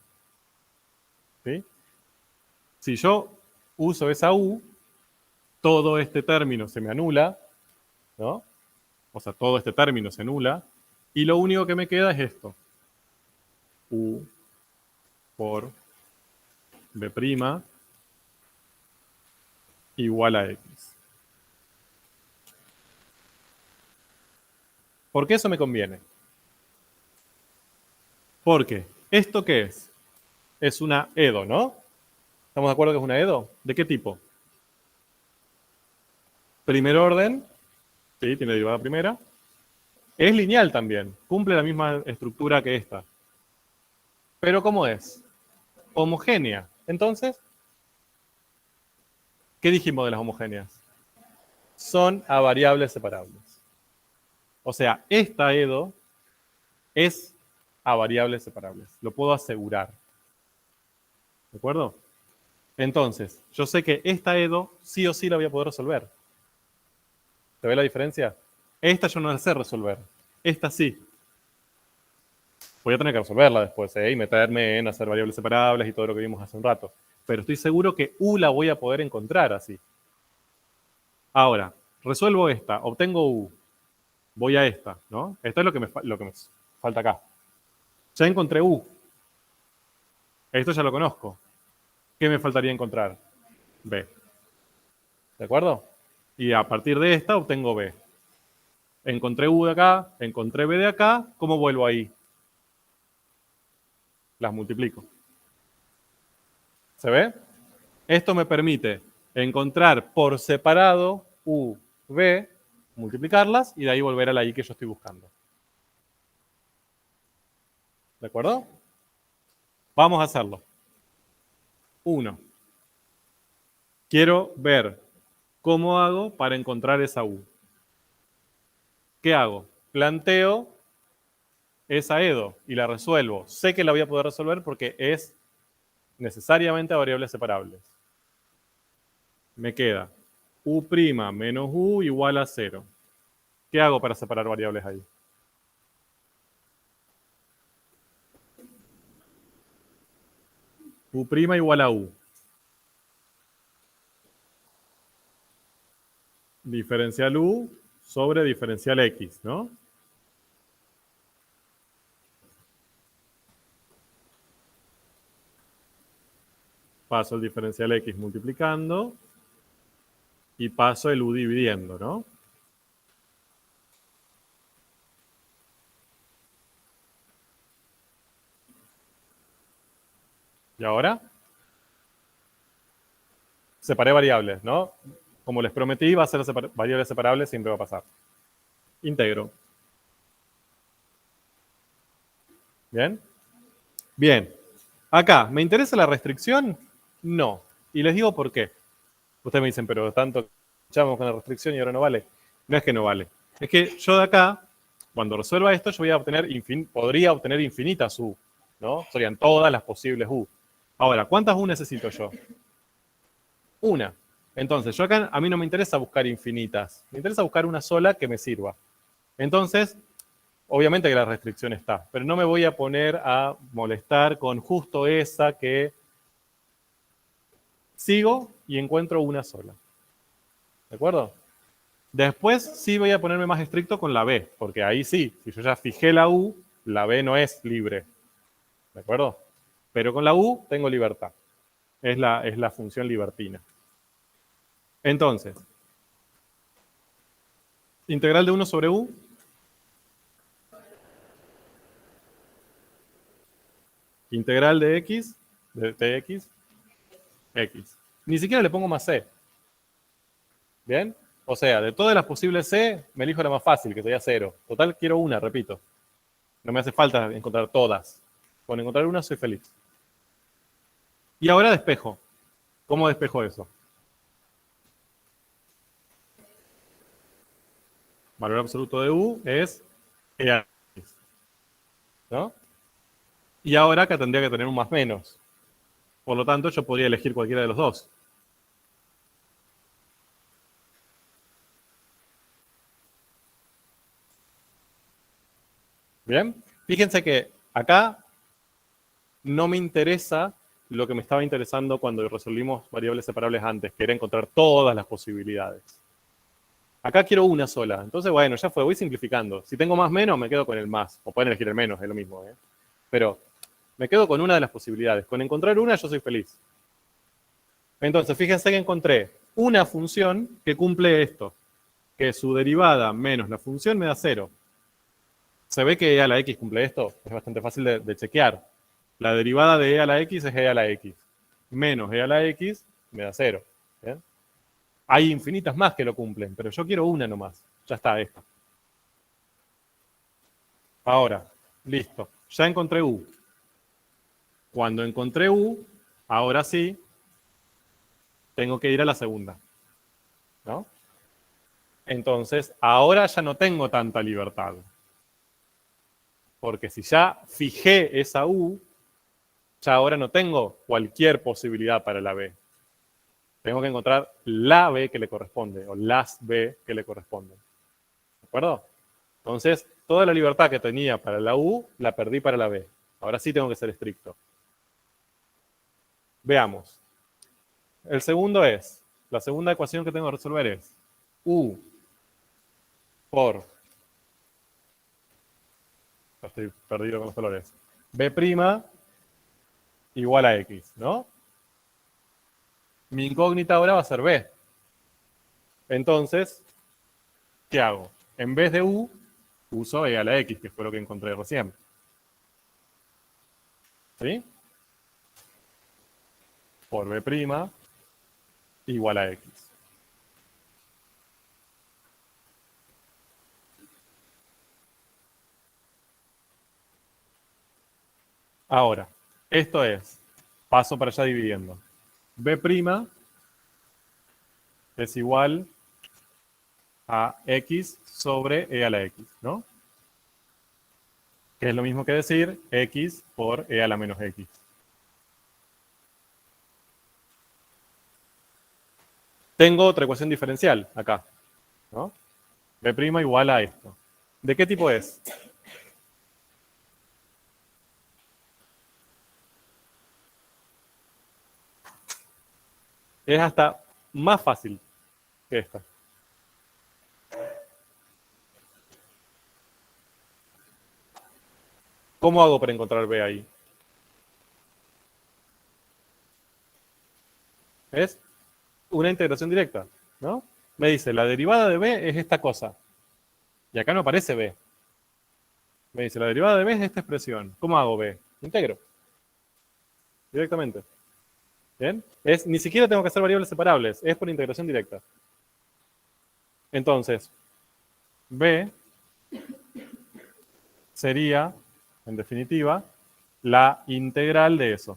¿Sí? Si yo uso esa U, todo este término se me anula, ¿no? O sea, todo este término se anula, y lo único que me queda es esto. U por B' igual a X. ¿Por qué eso me conviene? Porque, ¿esto qué es? Es una EDO, ¿no? ¿Estamos de acuerdo que es una EDO? ¿De qué tipo? Primer orden, sí, tiene derivada primera. Es lineal también, cumple la misma estructura que esta. Pero ¿cómo es? Homogénea. Entonces, ¿qué dijimos de las homogéneas? Son a variables separables. O sea, esta EDO es a variables separables. Lo puedo asegurar. ¿De acuerdo? Entonces, yo sé que esta EDO sí o sí la voy a poder resolver. ¿Se ve la diferencia? Esta yo no la sé resolver. Esta sí. Voy a tener que resolverla después, y meterme en hacer variables separables y todo lo que vimos hace un rato. Pero estoy seguro que U la voy a poder encontrar así. Ahora, resuelvo esta, obtengo U, voy a esta, ¿no? Esto es lo que me falta acá. Ya encontré U. Esto ya lo conozco. ¿Qué me faltaría encontrar? B. ¿De acuerdo? Y a partir de esta obtengo B. Encontré U de acá, encontré B de acá, ¿cómo vuelvo ahí? Las multiplico. ¿Se ve? Esto me permite encontrar por separado U, B, multiplicarlas y de ahí volver a la I que yo estoy buscando. ¿De acuerdo? Vamos a hacerlo. 1. Quiero ver cómo hago para encontrar esa U. ¿Qué hago? Planteo esa EDO y la resuelvo. Sé que la voy a poder resolver porque es necesariamente a variables separables. Me queda U' menos U igual a 0. ¿Qué hago para separar variables ahí? U' igual a U. Diferencial U sobre diferencial X, ¿no? Paso el diferencial X multiplicando y paso el U dividiendo, ¿no? ¿Y ahora? Separé variables, ¿no? Como les prometí, va a ser variables separables, siempre va a pasar. Integro. ¿Bien? Bien. Acá, ¿me interesa la restricción? No. Y les digo por qué. Ustedes me dicen, pero tanto echamos con la restricción y ahora no vale. No es que no vale. Es que yo de acá, cuando resuelva esto, yo voy a obtener podría obtener infinitas U, ¿no? Serían todas las posibles U. Ahora, ¿cuántas U necesito yo? Una. Entonces, yo acá a mí no me interesa buscar infinitas. Me interesa buscar una sola que me sirva. Entonces, obviamente que la restricción está, pero no me voy a poner a molestar con justo esa que sigo y encuentro una sola. ¿De acuerdo? Después sí voy a ponerme más estricto con la B, porque ahí sí, si yo ya fijé la U, la B no es libre. ¿De acuerdo? Pero con la U tengo libertad. Es la función libertina. Entonces, integral de 1 sobre U. Integral de X, de X, X. Ni siquiera le pongo más C. ¿Bien? O sea, de todas las posibles C, me elijo la más fácil, que sería 0. Total, quiero una, repito. No me hace falta encontrar todas. Con encontrar una soy feliz. Y ahora despejo. ¿Cómo despejo eso? Valor absoluto de U es E a X. ¿No? Y ahora acá tendría que tener un más menos. Por lo tanto, yo podría elegir cualquiera de los dos. ¿Bien? Fíjense que acá no me interesa lo que me estaba interesando cuando resolvimos variables separables antes, que era encontrar todas las posibilidades. Acá quiero una sola. Entonces, bueno, ya fue, voy simplificando. Si tengo más menos, me quedo con el más. O pueden elegir el menos, es lo mismo. Pero me quedo con una de las posibilidades. Con encontrar una, yo soy feliz. Entonces, fíjense que encontré una función que cumple esto, que su derivada menos la función me da 0. Se ve que e a la x cumple esto, es bastante fácil de chequear. La derivada de e a la x es e a la x. Menos e a la x me da 0. ¿Bien? Hay infinitas más que lo cumplen, pero yo quiero una nomás. Ya está, esta. Ahora, listo. Ya encontré u. Cuando encontré u, ahora sí, tengo que ir a la segunda. ¿No? Entonces, ahora ya no tengo tanta libertad. Porque si ya fijé esa u, ya ahora no tengo cualquier posibilidad para la b. Tengo que encontrar la b que le corresponde, o las b que le corresponden. ¿De acuerdo? Entonces, toda la libertad que tenía para la u, la perdí para la b. Ahora sí tengo que ser estricto. Veamos. El segundo es, la segunda ecuación que tengo que resolver es u por, estoy perdido con los colores, b' igual a x, ¿no? Mi incógnita ahora va a ser b. Entonces, ¿qué hago? En vez de u, uso e a la x, que fue lo que encontré recién. ¿Sí? Por b' igual a x. Ahora, esto es, paso para allá dividiendo. B' es igual a x sobre e a la x, ¿no? Que es lo mismo que decir x por e a la menos x. Tengo otra ecuación diferencial acá, ¿no? B' igual a esto. ¿De qué tipo es? Es hasta más fácil que esta. ¿Cómo hago para encontrar B ahí? Es una integración directa, ¿no? Me dice, la derivada de B es esta cosa. Y acá no aparece B. Me dice, la derivada de B es esta expresión. ¿Cómo hago B? Integro. Directamente. ¿Bien? Ni siquiera tengo que hacer variables separables. Es por integración directa. Entonces, B sería, en definitiva, la integral de eso.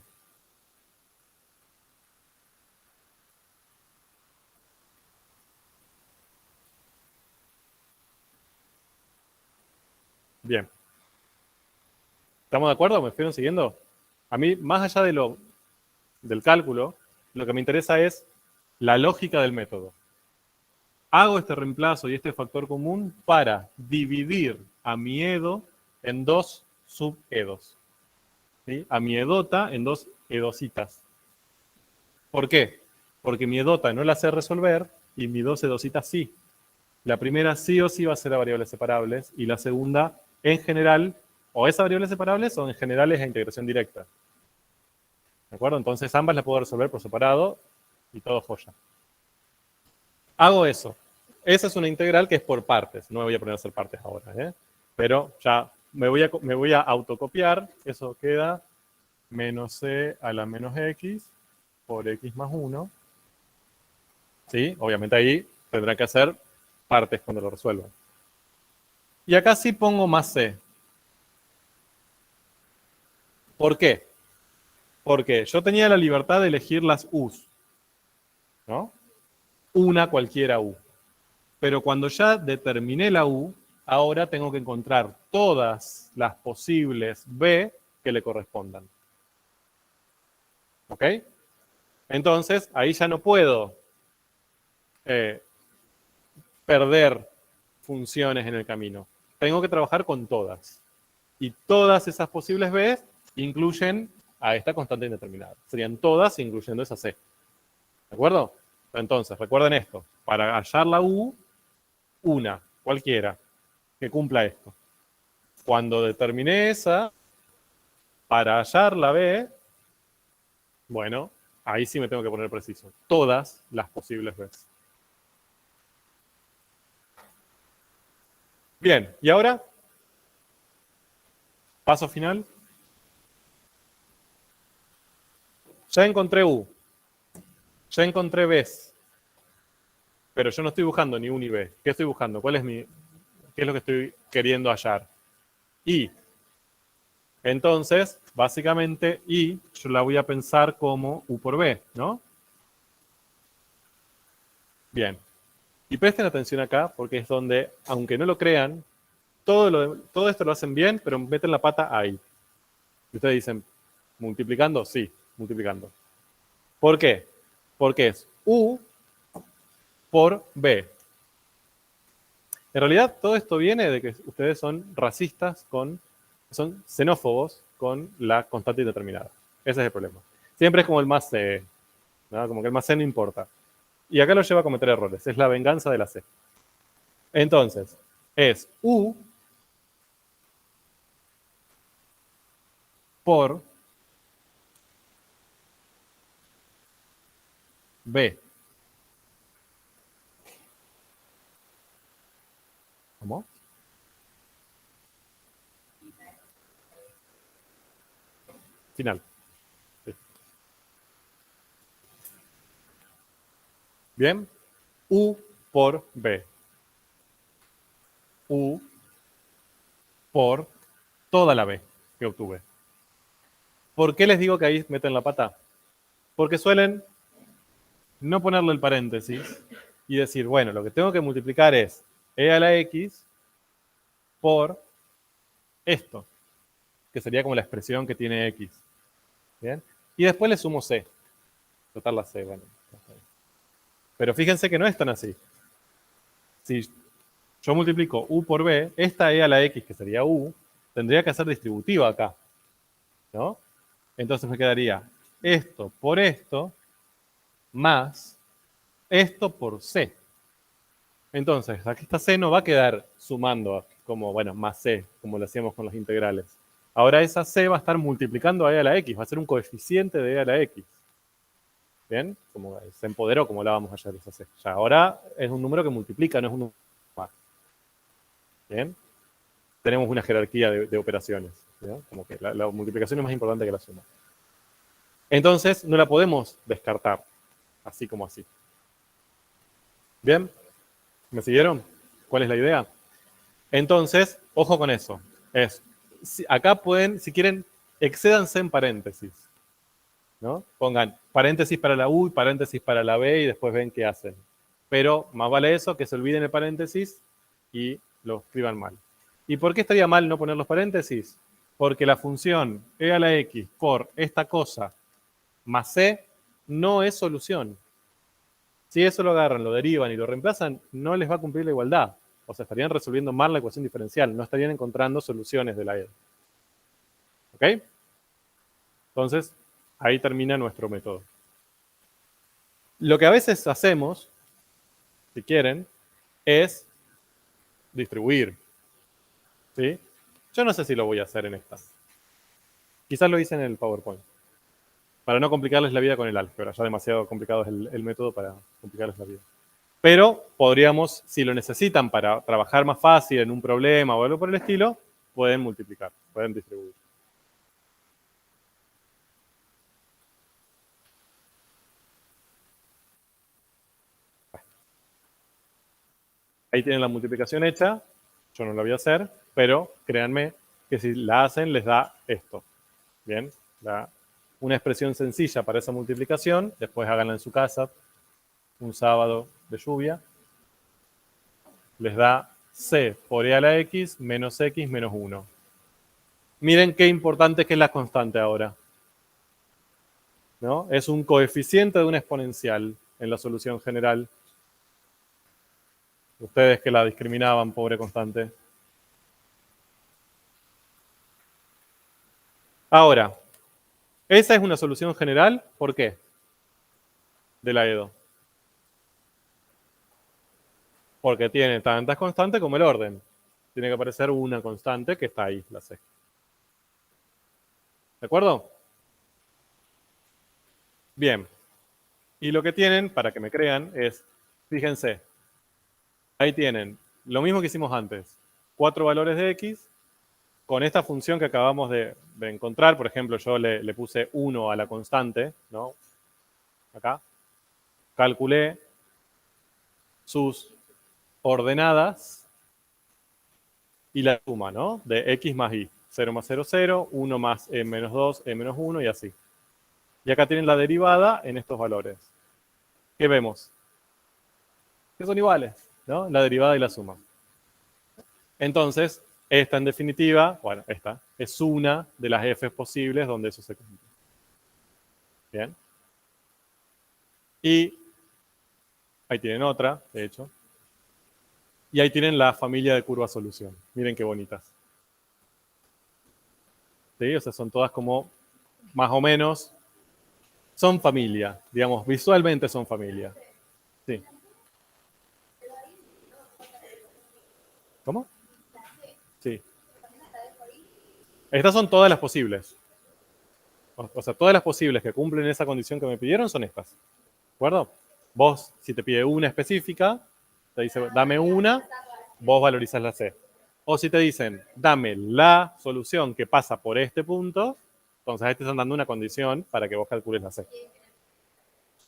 Bien. ¿Estamos de acuerdo? ¿Me fueron siguiendo? A mí, más allá del cálculo, lo que me interesa es la lógica del método. Hago este reemplazo y este factor común para dividir a mi edo en dos subedos. ¿Sí? A mi edota en dos edocitas. ¿Por qué? Porque mi edota no la sé resolver y mi dos edocitas sí. La primera sí o sí va a ser a variables separables y la segunda, en general, o es a variables separables o en general es a integración directa. ¿De acuerdo? Entonces ambas las puedo resolver por separado y todo joya. Hago eso. Esa es una integral que es por partes. No me voy a poner a hacer partes ahora, ¿eh? Pero ya me voy a autocopiar. Eso queda menos c a la menos x por x más 1. ¿Sí? Obviamente ahí tendrá que hacer partes cuando lo resuelvan. Y acá sí pongo más c. ¿Por qué? Porque yo tenía la libertad de elegir las u's, ¿no? Una cualquiera u. Pero cuando ya determiné la u, ahora tengo que encontrar todas las posibles b que le correspondan. ¿Ok? Entonces, ahí ya no puedo perder funciones en el camino. Tengo que trabajar con todas. Y todas esas posibles b incluyen a esta constante indeterminada. Serían todas incluyendo esa c. ¿De acuerdo? Entonces, recuerden esto. Para hallar la u, una, cualquiera, que cumpla esto. Cuando determiné esa, para hallar la b, bueno, ahí sí me tengo que poner preciso. Todas las posibles b's. Bien, ¿y ahora? Paso final. Ya encontré u. Ya encontré b's. Pero yo no estoy buscando ni u ni b. ¿Qué estoy buscando? ¿Qué es lo que estoy queriendo hallar? Y. Entonces, básicamente, y yo la voy a pensar como u por b, ¿no? Bien. Y presten atención acá, porque es donde, aunque no lo crean, todo esto lo hacen bien, pero meten la pata ahí. Y ustedes dicen, ¿multiplicando? Sí, multiplicando. ¿Por qué? Porque es u por b. En realidad, todo esto viene de que ustedes son racistas son xenófobos con la constante indeterminada. Ese es el problema. Siempre es como el más c, ¿no? Como que el más c no importa. Y acá lo lleva a cometer errores. Es la venganza de la c. Entonces, es u por b. ¿Cómo? Final. Sí. Bien. U por b. U por toda la b que obtuve. ¿Por qué les digo que ahí meten la pata? Porque suelen no ponerle el paréntesis y decir, bueno, lo que tengo que multiplicar es e a la x por esto, que sería como la expresión que tiene x. ¿Bien? Y después le sumo c. Total la c, bueno. Pero fíjense que no es tan así. Si yo multiplico u por b, esta e a la x, que sería u, tendría que ser distributiva acá, ¿no? Entonces me quedaría esto por esto más esto por c. Entonces, aquí esta c no va a quedar sumando como, bueno, más c, como lo hacíamos con las integrales. Ahora esa c va a estar multiplicando a e a la x, va a ser un coeficiente de e a la x. ¿Bien? Como se empoderó, como hablábamos ayer de esa c. Ya ahora es un número que multiplica, no es un número más. ¿Bien? Tenemos una jerarquía de operaciones, ¿no? Como que la multiplicación es más importante que la suma. Entonces, no la podemos descartar, así como así. ¿Bien? ¿Me siguieron? ¿Cuál es la idea? Entonces, ojo con eso. Acá pueden, si quieren, excédanse en paréntesis, ¿no? Pongan paréntesis para la U y paréntesis para la B y después ven qué hacen. Pero más vale eso, que se olviden el paréntesis y lo escriban mal. ¿Y por qué estaría mal no poner los paréntesis? Porque la función e a la x por esta cosa más c no es solución. Si eso lo agarran, lo derivan y lo reemplazan, no les va a cumplir la igualdad. O sea, estarían resolviendo mal la ecuación diferencial, no estarían encontrando soluciones de la E. ¿Ok? Entonces, ahí termina nuestro método. Lo que a veces hacemos, si quieren, es distribuir. ¿Sí? Yo no sé si lo voy a hacer en esta. Quizás lo hice en el PowerPoint. Para no complicarles la vida con el álgebra. Ya demasiado complicado es el método para complicarles la vida. Pero podríamos, si lo necesitan para trabajar más fácil en un problema o algo por el estilo, pueden multiplicar, pueden distribuir. Ahí tienen la multiplicación hecha. Yo no la voy a hacer, pero créanme que si la hacen les da esto. Bien, una expresión sencilla para esa multiplicación. Después háganla en su casa, un sábado de lluvia. Les da c por e a la x menos 1. Miren qué importante que es la constante ahora, ¿no? Es un coeficiente de una exponencial en la solución general. Ustedes que la discriminaban, pobre constante. Ahora, esa es una solución general. ¿Por qué? De la EDO. Porque tiene tantas constantes como el orden. Tiene que aparecer una constante que está ahí, la C. ¿De acuerdo? Bien. Y lo que tienen, para que me crean, es, fíjense, ahí tienen lo mismo que hicimos antes. 4 valores de x. Con esta función que acabamos de encontrar, por ejemplo, yo le puse 1 a la constante, ¿no? Acá. Calculé sus ordenadas y la suma, ¿no? De x más y. 0 más 0, 0, 1 más e menos 2, e menos 1 y así. Y acá tienen la derivada en estos valores. ¿Qué vemos? Que son iguales, ¿no? La derivada y la suma. Entonces, esta en definitiva, bueno, esta es una de las f's posibles donde eso se cumple. Bien. Y ahí tienen otra, de hecho. Y ahí tienen la familia de curvas solución. Miren qué bonitas. ¿Sí? O sea, son todas como más o menos, son familia, digamos, visualmente son familia. Sí. ¿Cómo? Sí. Estas son todas las posibles. O sea, todas las posibles que cumplen esa condición que me pidieron son estas. ¿De acuerdo? Vos, si te pide una específica, te dice, dame una, vos valorizás la C. O si te dicen, dame la solución que pasa por este punto, entonces ahí te están dando una condición para que vos calcules la C.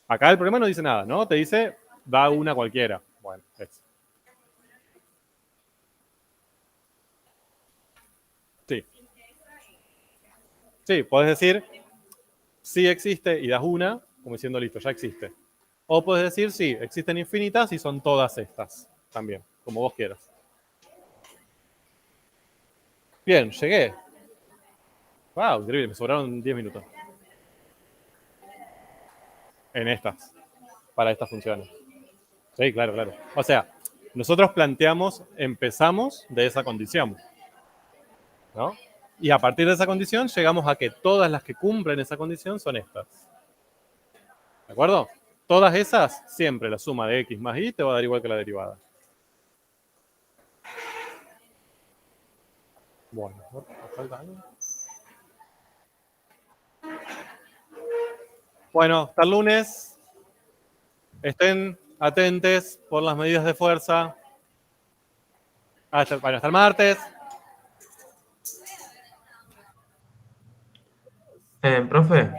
Acá el problema no dice nada, ¿no? Te dice, da una cualquiera. Bueno, es. Sí. Sí, podés decir, sí existe y das una, como diciendo, listo, ya existe. O puedes decir, sí, existen infinitas y son todas estas también, como vos quieras. Bien, llegué. Wow, increíble, me sobraron 10 minutos. En estas, para estas funciones. Sí, claro, claro. O sea, nosotros planteamos, empezamos de esa condición, ¿no? Y a partir de esa condición llegamos a que todas las que cumplen esa condición son estas. ¿De acuerdo? Todas esas, siempre la suma de x más y te va a dar igual que la derivada. Bueno, ¿falta algo? Bueno, hasta el lunes. Estén atentos por las medidas de fuerza. Hasta el martes. Profe.